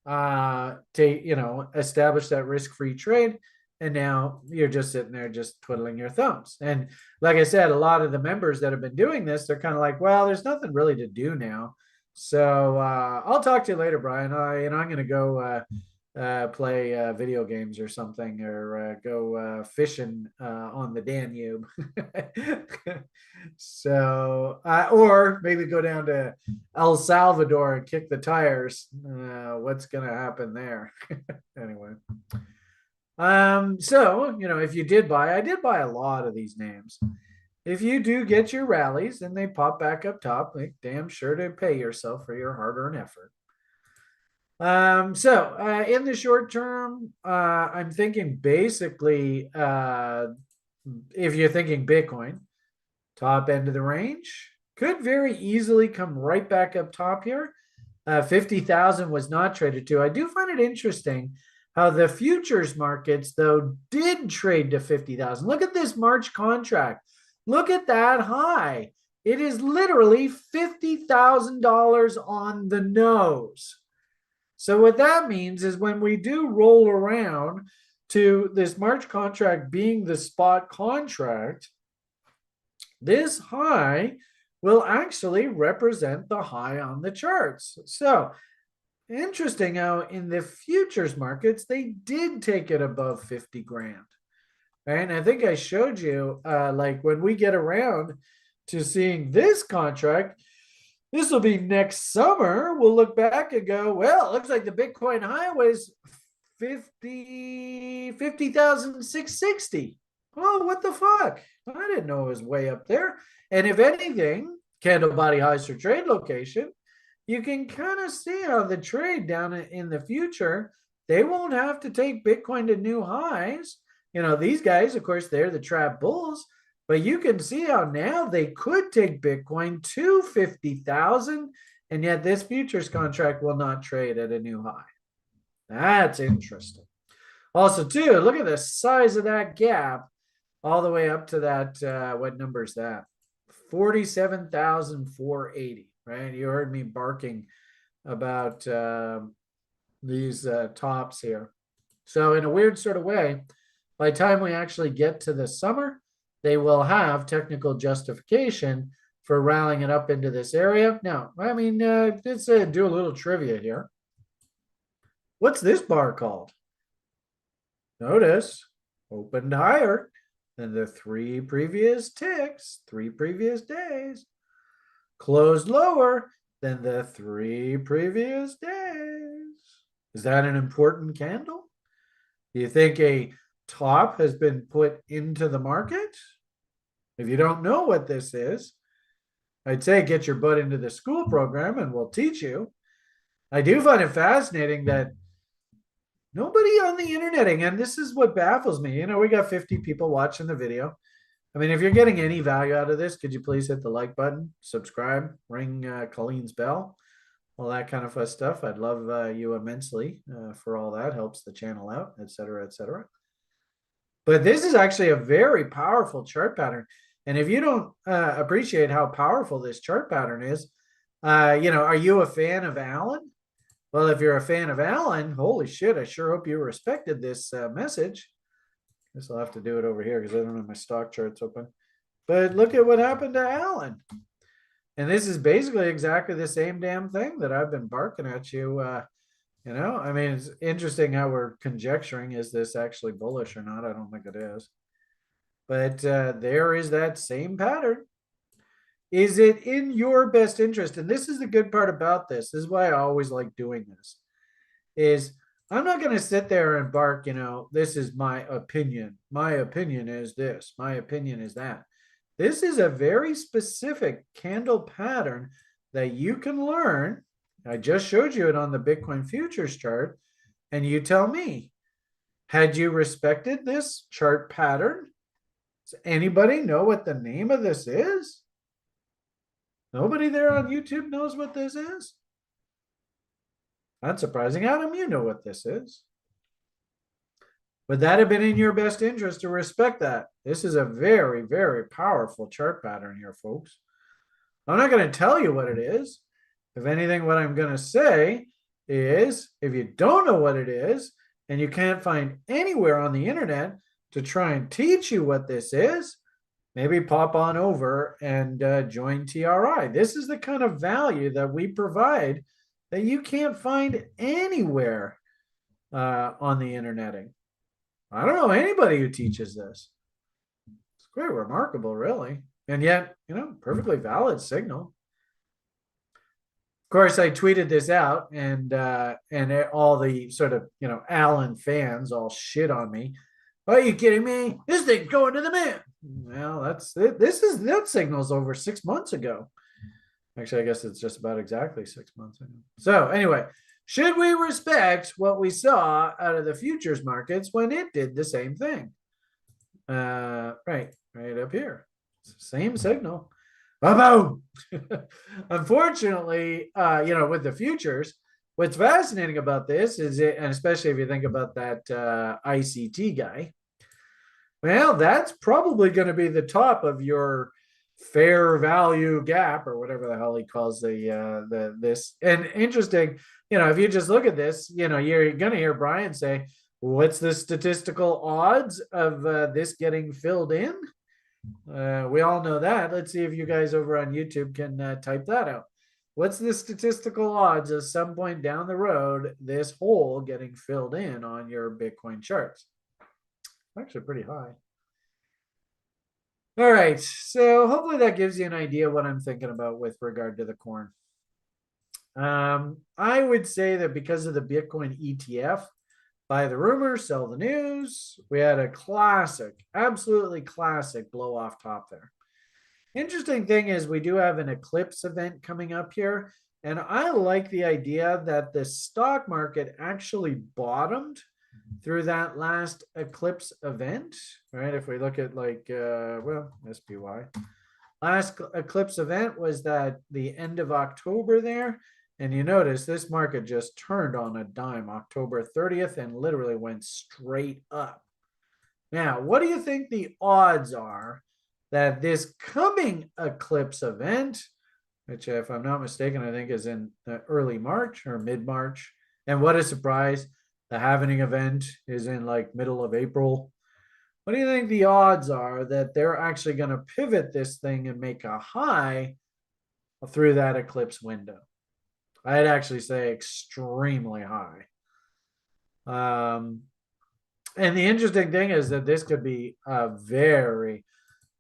to, establish that risk-free trade. And now you're just sitting there just twiddling your thumbs. And like I said, a lot of the members that have been doing this, they're kind of like, well, there's nothing really to do now. So I'll talk to you later, Brian. I'm going to go play video games or something, or go fishing on the Danube. So, or maybe go down to El Salvador and kick the tires. What's going to happen there? Anyway. So, if you did buy, I did buy a lot of these names. If you do get your rallies and they pop back up top, make damn sure to pay yourself for your hard-earned effort. So in the short term, I'm thinking basically, if you're thinking Bitcoin, top end of the range could very easily come right back up top here. 50,000 was not traded to. I do find it interesting how the futures markets, though, did trade to 50,000. Look at this March contract. Look at that high. It is literally $50,000 on the nose. So what that means is when we do roll around to this March contract being the spot contract, this high will actually represent the high on the charts. So interesting how in the futures markets, they did take it above 50 grand. Right. And I think I showed you, like when we get around to seeing this contract, this will be next summer. We'll look back and go, well, it looks like the Bitcoin high was 50,660. Oh, what the fuck? I didn't know it was way up there. And if anything, candle body highs for trade location, you can kind of see how the trade down in the future, they won't have to take Bitcoin to new highs. These guys, of course, they're the trap bulls, but you can see how now they could take Bitcoin to 50,000, and yet this futures contract will not trade at a new high. That's interesting. Also, too, look at the size of that gap all the way up to that. What number is that? 47,480, right? You heard me barking about these tops here. So in a weird sort of way, by the time we actually get to the summer, they will have technical justification for rallying it up into this area. Now, I mean, let's do a little trivia here. What's this bar called? Notice, opened higher than the 3 previous ticks, 3 previous days. Closed lower than the 3 previous days. Is that an important candle? Do you think a top has been put into the market? If you don't know what this is, I'd say get your butt into the school program and we'll teach you. I do find it fascinating that nobody on the internet, and this is what baffles me. We got 50 people watching the video. I mean, if you're getting any value out of this, could you please hit the like button, subscribe, ring Colleen's bell, all that kind of stuff. I'd love you immensely for all that. Helps the channel out, etc., etc. But this is actually a very powerful chart pattern. And if you don't appreciate how powerful this chart pattern is, are you a fan of Alan? Well, if you're a fan of Alan, holy shit, I sure hope you respected this message. Guess I'll have to do it over here because I don't have my stock charts open. But look at what happened to Alan. And this is basically exactly the same damn thing that I've been barking at you. I mean, it's interesting how we're conjecturing, is this actually bullish or not? I don't think it is. But there is that same pattern. Is it in your best interest? And this is the good part about this. This is why I always like doing this. Is I'm not going to sit there and bark, this is my opinion. My opinion is this. My opinion is that. This is a very specific candle pattern that you can learn. I just showed you it on the Bitcoin futures chart. And you tell me, had you respected this chart pattern? Does anybody know what the name of this is? Nobody there on YouTube knows what this is? That's surprising. Adam, you know what this is. Would that have been in your best interest to respect that? This is a very, very powerful chart pattern here, folks. I'm not going to tell you what it is. If anything, what I'm going to say is, if you don't know what it is, and you can't find anywhere on the internet to try and teach you what this is, maybe pop on over and join TRI. This is the kind of value that we provide that you can't find anywhere on the internet. I don't know anybody who teaches this. It's quite remarkable, really. And yet, perfectly valid signal. Of course, I tweeted this out, and all the sort of, Allen fans all shit on me. Are you kidding me? This thing's going to the moon. Well, that signal's over 6 months ago. Actually, I guess it's just about exactly 6 months ago. So anyway, should we respect what we saw out of the futures markets when it did the same thing? Right up here. Same signal. Boom. Unfortunately, with the futures, what's fascinating about this is and especially if you think about that ICT guy, well, that's probably going to be the top of your fair value gap or whatever the hell he calls this. And interesting, if you just look at this, you're going to hear Brian say, what's the statistical odds of this getting filled in? We all know that. Let's see if you guys over on YouTube can type that out. What's the statistical odds of some point down the road, this hole getting filled in on your Bitcoin charts? Actually pretty high. All right, so hopefully that gives you an idea what I'm thinking about with regard to the corn. I would say that because of the Bitcoin ETF, buy the rumor, sell the news, we had a classic, absolutely classic blow off top there. Interesting thing is we do have an eclipse event coming up here. And I like the idea that the stock market actually bottomed through that last eclipse event, right? If we look at like, SPY. Last eclipse event was that the end of October there. And you notice this market just turned on a dime October 30th and literally went straight up. Now, what do you think the odds are that this coming eclipse event, which if I'm not mistaken, I think is in early March or mid-March, and what a surprise, the halvening event is in like middle of April. What do you think the odds are that they're actually going to pivot this thing and make a high through that eclipse window? I'd actually say extremely high. And the interesting thing is that this could be a very,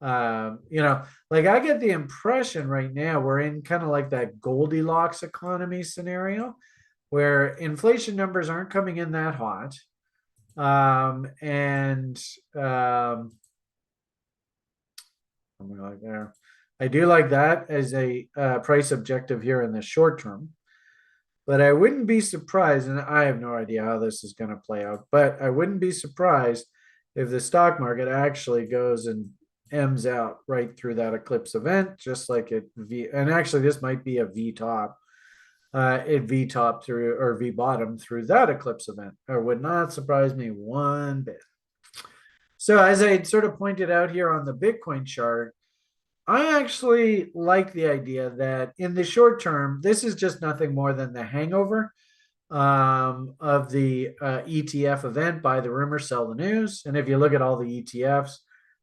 like I get the impression right now we're in kind of like that Goldilocks economy scenario where inflation numbers aren't coming in that hot. And something like there. I do like that as a price objective here in the short term. But I wouldn't be surprised, and I have no idea how this is going to play out, but I wouldn't be surprised if the stock market actually goes and M's out right through that eclipse event, just like it V. And actually, this might be a V top. It V top through or V bottom through that eclipse event. It would not surprise me one bit. So, as I sort of pointed out here on the Bitcoin chart, I actually like the idea that in the short term, this is just nothing more than the hangover of the ETF event, buy the rumor, sell the news. And if you look at all the ETFs,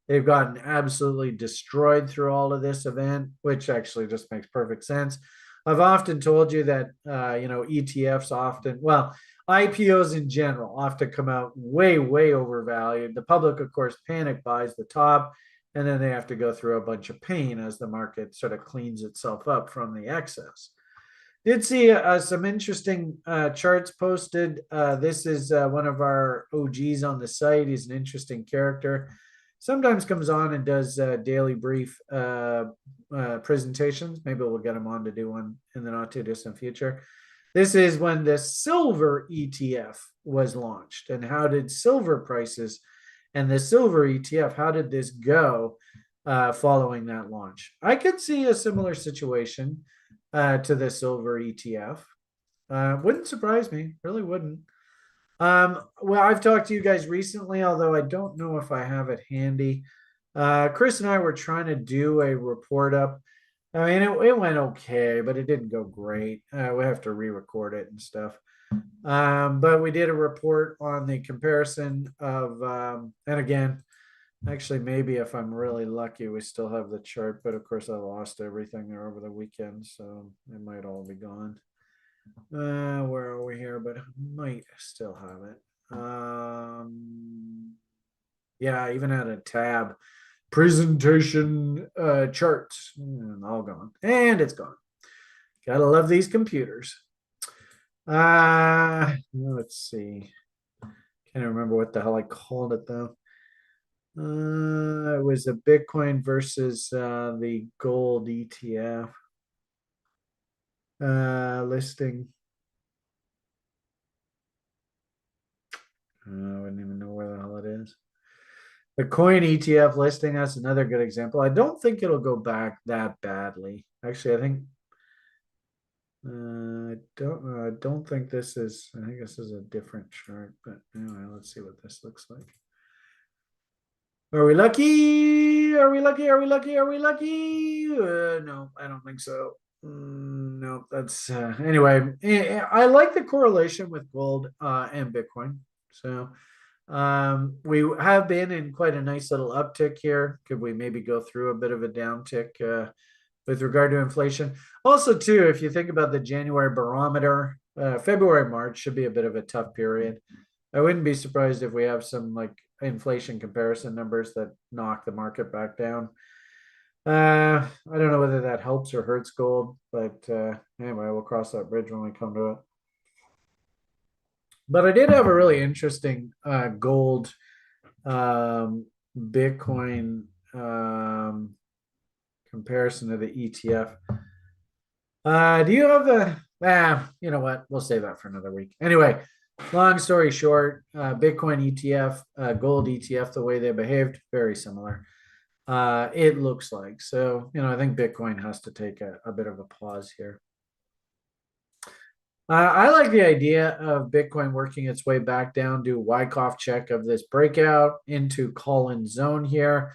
they've gotten absolutely destroyed through all of this event, which actually just makes perfect sense. I've often told you that, ETFs often, well, IPOs in general often come out way, way overvalued. The public, of course, panic buys the top and then they have to go through a bunch of pain as the market sort of cleans itself up from the excess. Did see some interesting charts posted. This is one of our OGs on the site. He's an interesting character. Sometimes comes on and does daily brief presentations. Maybe we'll get him on to do one in the not too distant future. This is when the silver ETF was launched, and how did silver prices and the silver ETF, how did this go following that launch? I could see a similar situation to the silver ETF. Wouldn't surprise me, really wouldn't. Well, I've talked to you guys recently, although I don't know if I have it handy. Chris and I were trying to do a report up. I mean, it went okay, but it didn't go great. We have to re-record it and stuff. But we did a report on the comparison of, and again, actually, maybe if I'm really lucky, we still have the chart, but of course, I lost everything there over the weekend, so it might all be gone. Where are we here? But I might still have it. Yeah, I even had a tab presentation charts, all gone, and it's gone. Gotta love these computers. Let's see. Can't remember what the hell I called it though. It was a Bitcoin versus the gold ETF listing. I wouldn't even know where the hell it is. The coin ETF listing, that's another good example. I don't think it'll go back that badly. Actually, I think I don't think this is, I think this is a different chart, but anyway, let's see what this looks like. Are we lucky? Are we lucky? Are we lucky? Are we lucky? No, I don't think so. No, that's anyway. I like the correlation with gold and Bitcoin. So we have been in quite a nice little uptick here. Could we maybe go through a bit of a downtick with regard to inflation. Also, too, if you think about the January barometer, February, March should be a bit of a tough period. I wouldn't be surprised if we have some like inflation comparison numbers that knock the market back down. I don't know whether that helps or hurts gold, but anyway, we'll cross that bridge when we come to it. But I did have a really interesting gold Bitcoin comparison to the ETF. Do you have the you know what? We'll save that for another week. Anyway, long story short, Bitcoin ETF, gold ETF, the way they behaved, very similar. It looks like. So, I think Bitcoin has to take a bit of a pause here. I like the idea of Bitcoin working its way back down, do a Wyckoff check of this breakout into call-in zone here.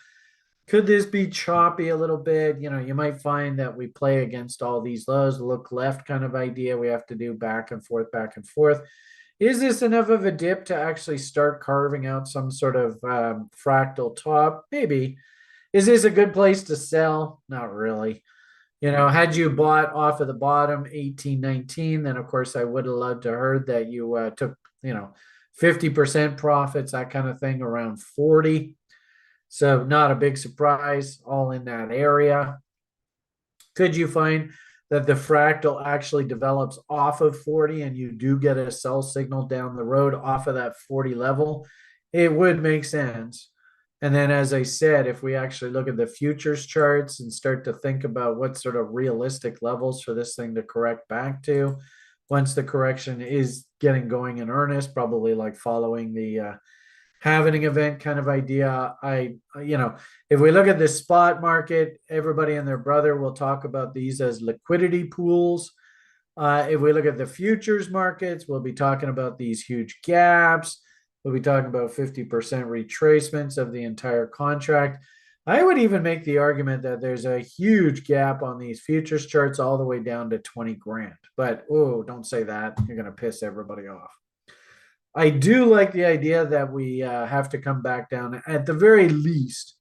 Could this be choppy a little bit? You might find that we play against all these lows, look left kind of idea. We have to do back and forth, back and forth. Is this enough of a dip to actually start carving out some sort of fractal top? Maybe. Is this a good place to sell? Not really. Had you bought off of the bottom 1819, then of course I would have loved to heard that you took 50% profits, that kind of thing, around 40. So not a big surprise, all in that area. Could you find that the fractal actually develops off of 40 and you do get a sell signal down the road off of that 40 level? It would make sense. And then, as I said, if we actually look at the futures charts and start to think about what sort of realistic levels for this thing to correct back to, once the correction is getting going in earnest, probably like following the halving event kind of idea. If we look at the spot market, everybody and their brother will talk about these as liquidity pools. If we look at the futures markets, we'll be talking about these huge gaps. We'll be talking about 50% retracements of the entire contract. I would even make the argument that there's a huge gap on these futures charts all the way down to 20 grand. But, don't say that. You're going to piss everybody off. I do like the idea that we have to come back down at the very least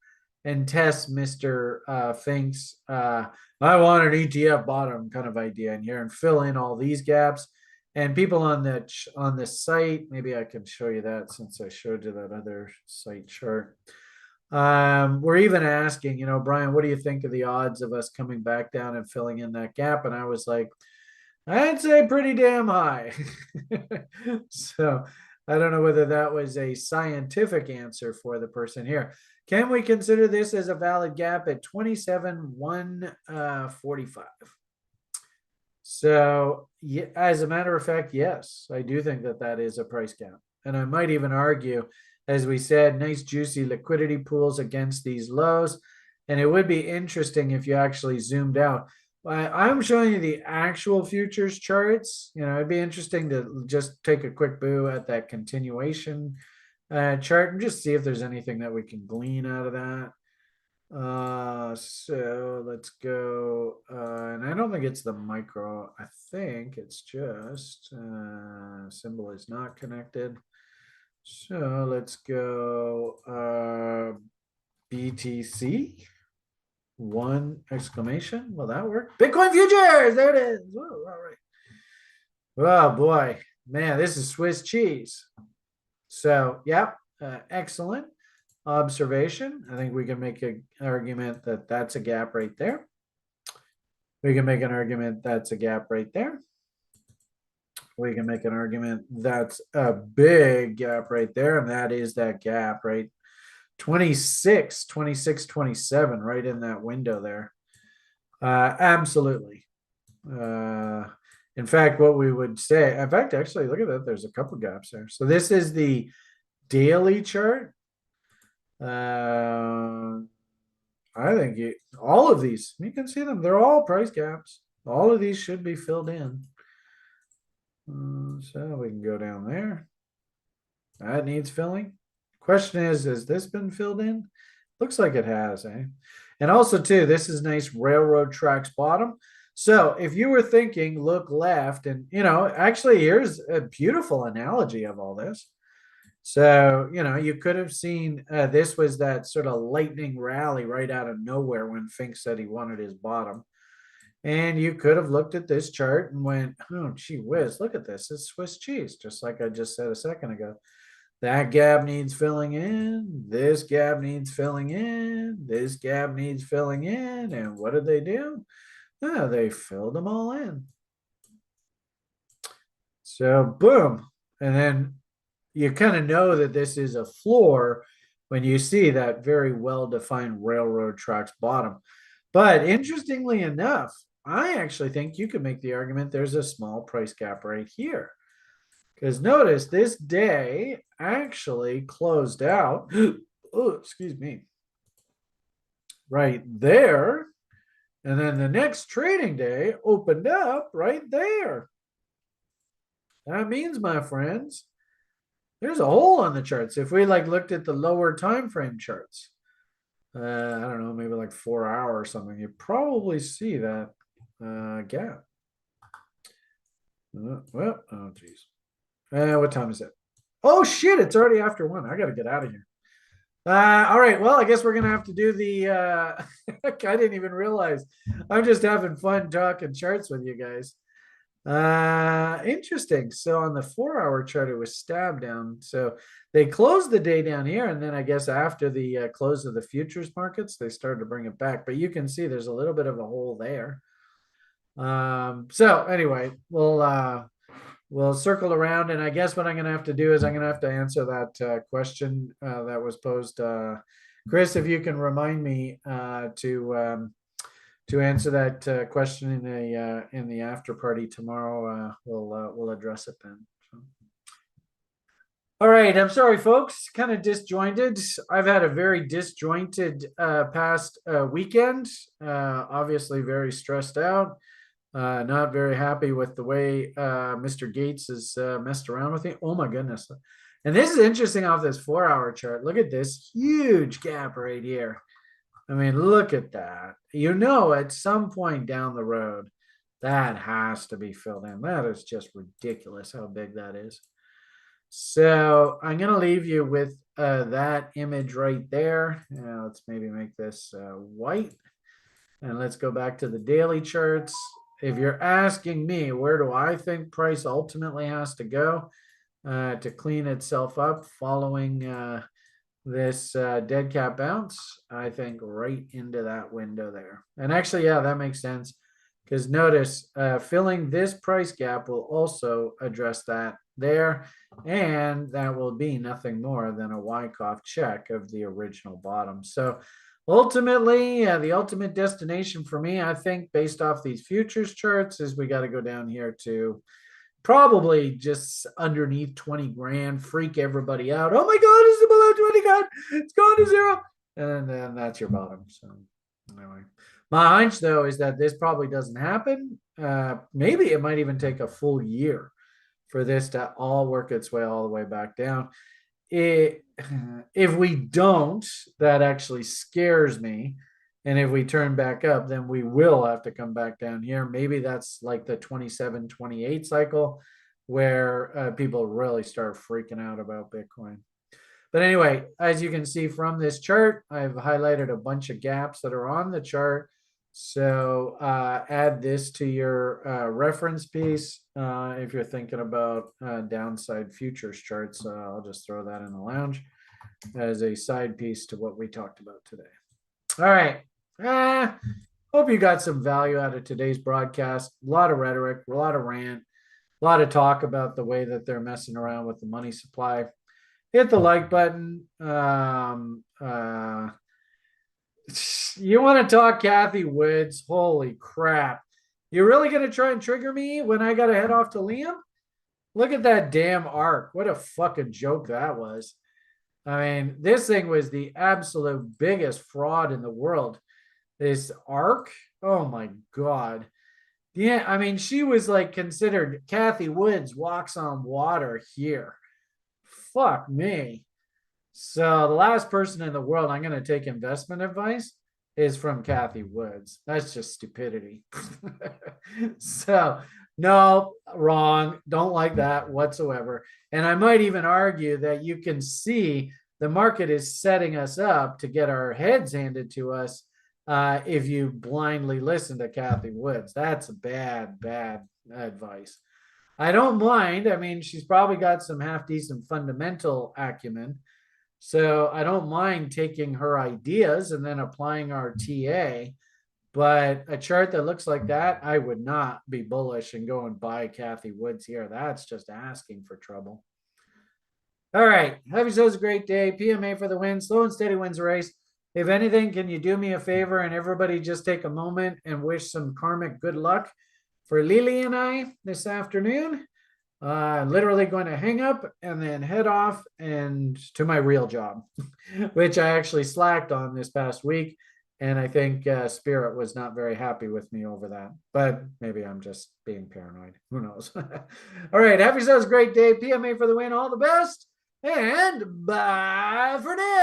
and test Mr. Fink's I want an ETF bottom kind of idea in here and fill in all these gaps. And people on the site, maybe I can show you that since I showed you that other site chart. We're even asking, Brian, what do you think of the odds of us coming back down and filling in that gap? And I was like, I'd say pretty damn high. So I don't know whether that was a scientific answer for the person here. Can we consider this as a valid gap at 27,145? So, as a matter of fact, yes, I do think that that is a price gap. And I might even argue, as we said, nice juicy liquidity pools against these lows. And it would be interesting if you actually zoomed out. I'm showing you the actual futures charts. It'd be interesting to just take a quick boo at that continuation chart and just see if there's anything that we can glean out of that. So let's go, and I don't think it's the micro. I think it's just symbol is not connected. So let's go BTC. One exclamation. Will that work? Bitcoin futures. There it is. Whoa, all right. Oh boy, man, this is Swiss cheese. So, yeah, excellent observation. I think we can make an argument that that's a gap right there. We can make an argument that's a gap right there. We can make an argument that's a big gap right there, and that is that gap, right? 26, 27, right in that window there. Absolutely. In fact, what we would say, in fact, actually, look at that. There's a couple gaps there. So this is the daily chart. I think all of these, you can see them. They're all price gaps. All of these should be filled in. So we can go down there. That needs filling. Question is, has this been filled in? Looks like it has, eh? And also, too, this is nice railroad tracks bottom. So if you were thinking, look left, and, actually, here's a beautiful analogy of all this. So, you could have seen this was that sort of lightning rally right out of nowhere when Fink said he wanted his bottom. And you could have looked at this chart and went, oh, gee whiz, look at this. It's Swiss cheese, just like I just said a second ago. That gap needs filling in. This gap needs filling in. This gap needs filling in. And what did they do? Oh, they filled them all in. So boom. And then you kind of know that this is a floor when you see that very well-defined railroad tracks bottom. But interestingly enough, I actually think you could make the argument there's a small price gap right here. Because notice this day actually closed out, oh, excuse me, right there. And then the next trading day opened up right there. That means, my friends, there's a hole on the charts. If we looked at the lower time frame charts, I don't know, maybe like 4 hour or something, you probably see that gap. Well, oh geez. What time is it? Oh shit, it's already after 1. I gotta get out of here. All right, well, I guess we're gonna have to do the I didn't even realize. I'm just having fun talking charts with you guys. Interesting. So on the 4 hour chart, it was stabbed down. So they closed the day down here, and then I guess after the close of the futures markets, they started to bring it back. But you can see there's a little bit of a hole there. So anyway, we'll circle around, and I guess what I'm going to have to do is I'm going to have to answer that question that was posed. Chris, if you can remind me to answer that question in the after party tomorrow, we'll address it then. So. All right, I'm sorry, folks. Kind of disjointed. I've had a very disjointed past weekend. Obviously, very stressed out. Not very happy with the way Mr. Gates has messed around with me. Oh my goodness. And this is interesting off this 4 hour chart. Look at this huge gap right here. I mean, look at that. At some point down the road, that has to be filled in. That is just ridiculous how big that is. So I'm going to leave you with that image right there. Let's maybe make this white. And let's go back to the daily charts. If you're asking me, where do I think price ultimately has to go to clean itself up following this dead cat bounce, I think right into that window there. And actually, yeah, that makes sense, because notice filling this price gap will also address that there, and that will be nothing more than a Wyckoff check of the original bottom. So ultimately, the ultimate destination for me, I think, based off these futures charts, is we got to go down here to probably just underneath 20 grand, freak everybody out. Oh my God, it's below 20 grand. It's gone to 0. And then that's your bottom. So anyway, my hunch though is that this probably doesn't happen. Maybe it might even take a full year for this to all work its way all the way back down. If we don't, that actually scares me. And if we turn back up, then we will have to come back down here. Maybe that's like the 27, 28 cycle where people really start freaking out about Bitcoin. But anyway, as you can see from this chart, I've highlighted a bunch of gaps that are on the chart. So add this to your reference piece if you're thinking about downside futures charts. I'll just throw that in the lounge as a side piece to what we talked about today. All right. Hope you got some value out of today's broadcast. A lot of rhetoric, a lot of rant, a lot of talk about the way that they're messing around with the money supply. Hit the like button. You want to talk Kathy Woods? Holy crap. You're really going to try and trigger me when I got to head off to Liam? Look at that damn arc. What a fucking joke that was. I mean, this thing was the absolute biggest fraud in the world. This arc, oh my God. Yeah, I mean, she was like considered Kathy Woods walks on water here. Fuck me. So the last person in the world I'm going to take investment advice is from Kathy Woods. That's just stupidity. So no, wrong. Don't like that whatsoever. And I might even argue that you can see the market is setting us up to get our heads handed to us if you blindly listen to Kathy Woods. That's bad advice. I don't mind. I mean, she's probably got some half decent fundamental acumen. So I don't mind taking her ideas and then applying our TA. But a chart that looks like that, I would not be bullish and go and buy Kathy Woods here. That's just asking for trouble. All right. Have yourselves a great day. PMA for the win. Slow and steady wins the race. If anything, can you do me a favor and everybody just take a moment and wish some karmic good luck for Lily and I this afternoon? I'm literally going to hang up and then head off and to my real job, which I actually slacked on this past week. And I think Spirit was not very happy with me over that. But maybe I'm just being paranoid. Who knows? All right. Have yourselves a great day. PMA for the win. All the best. And bye for now.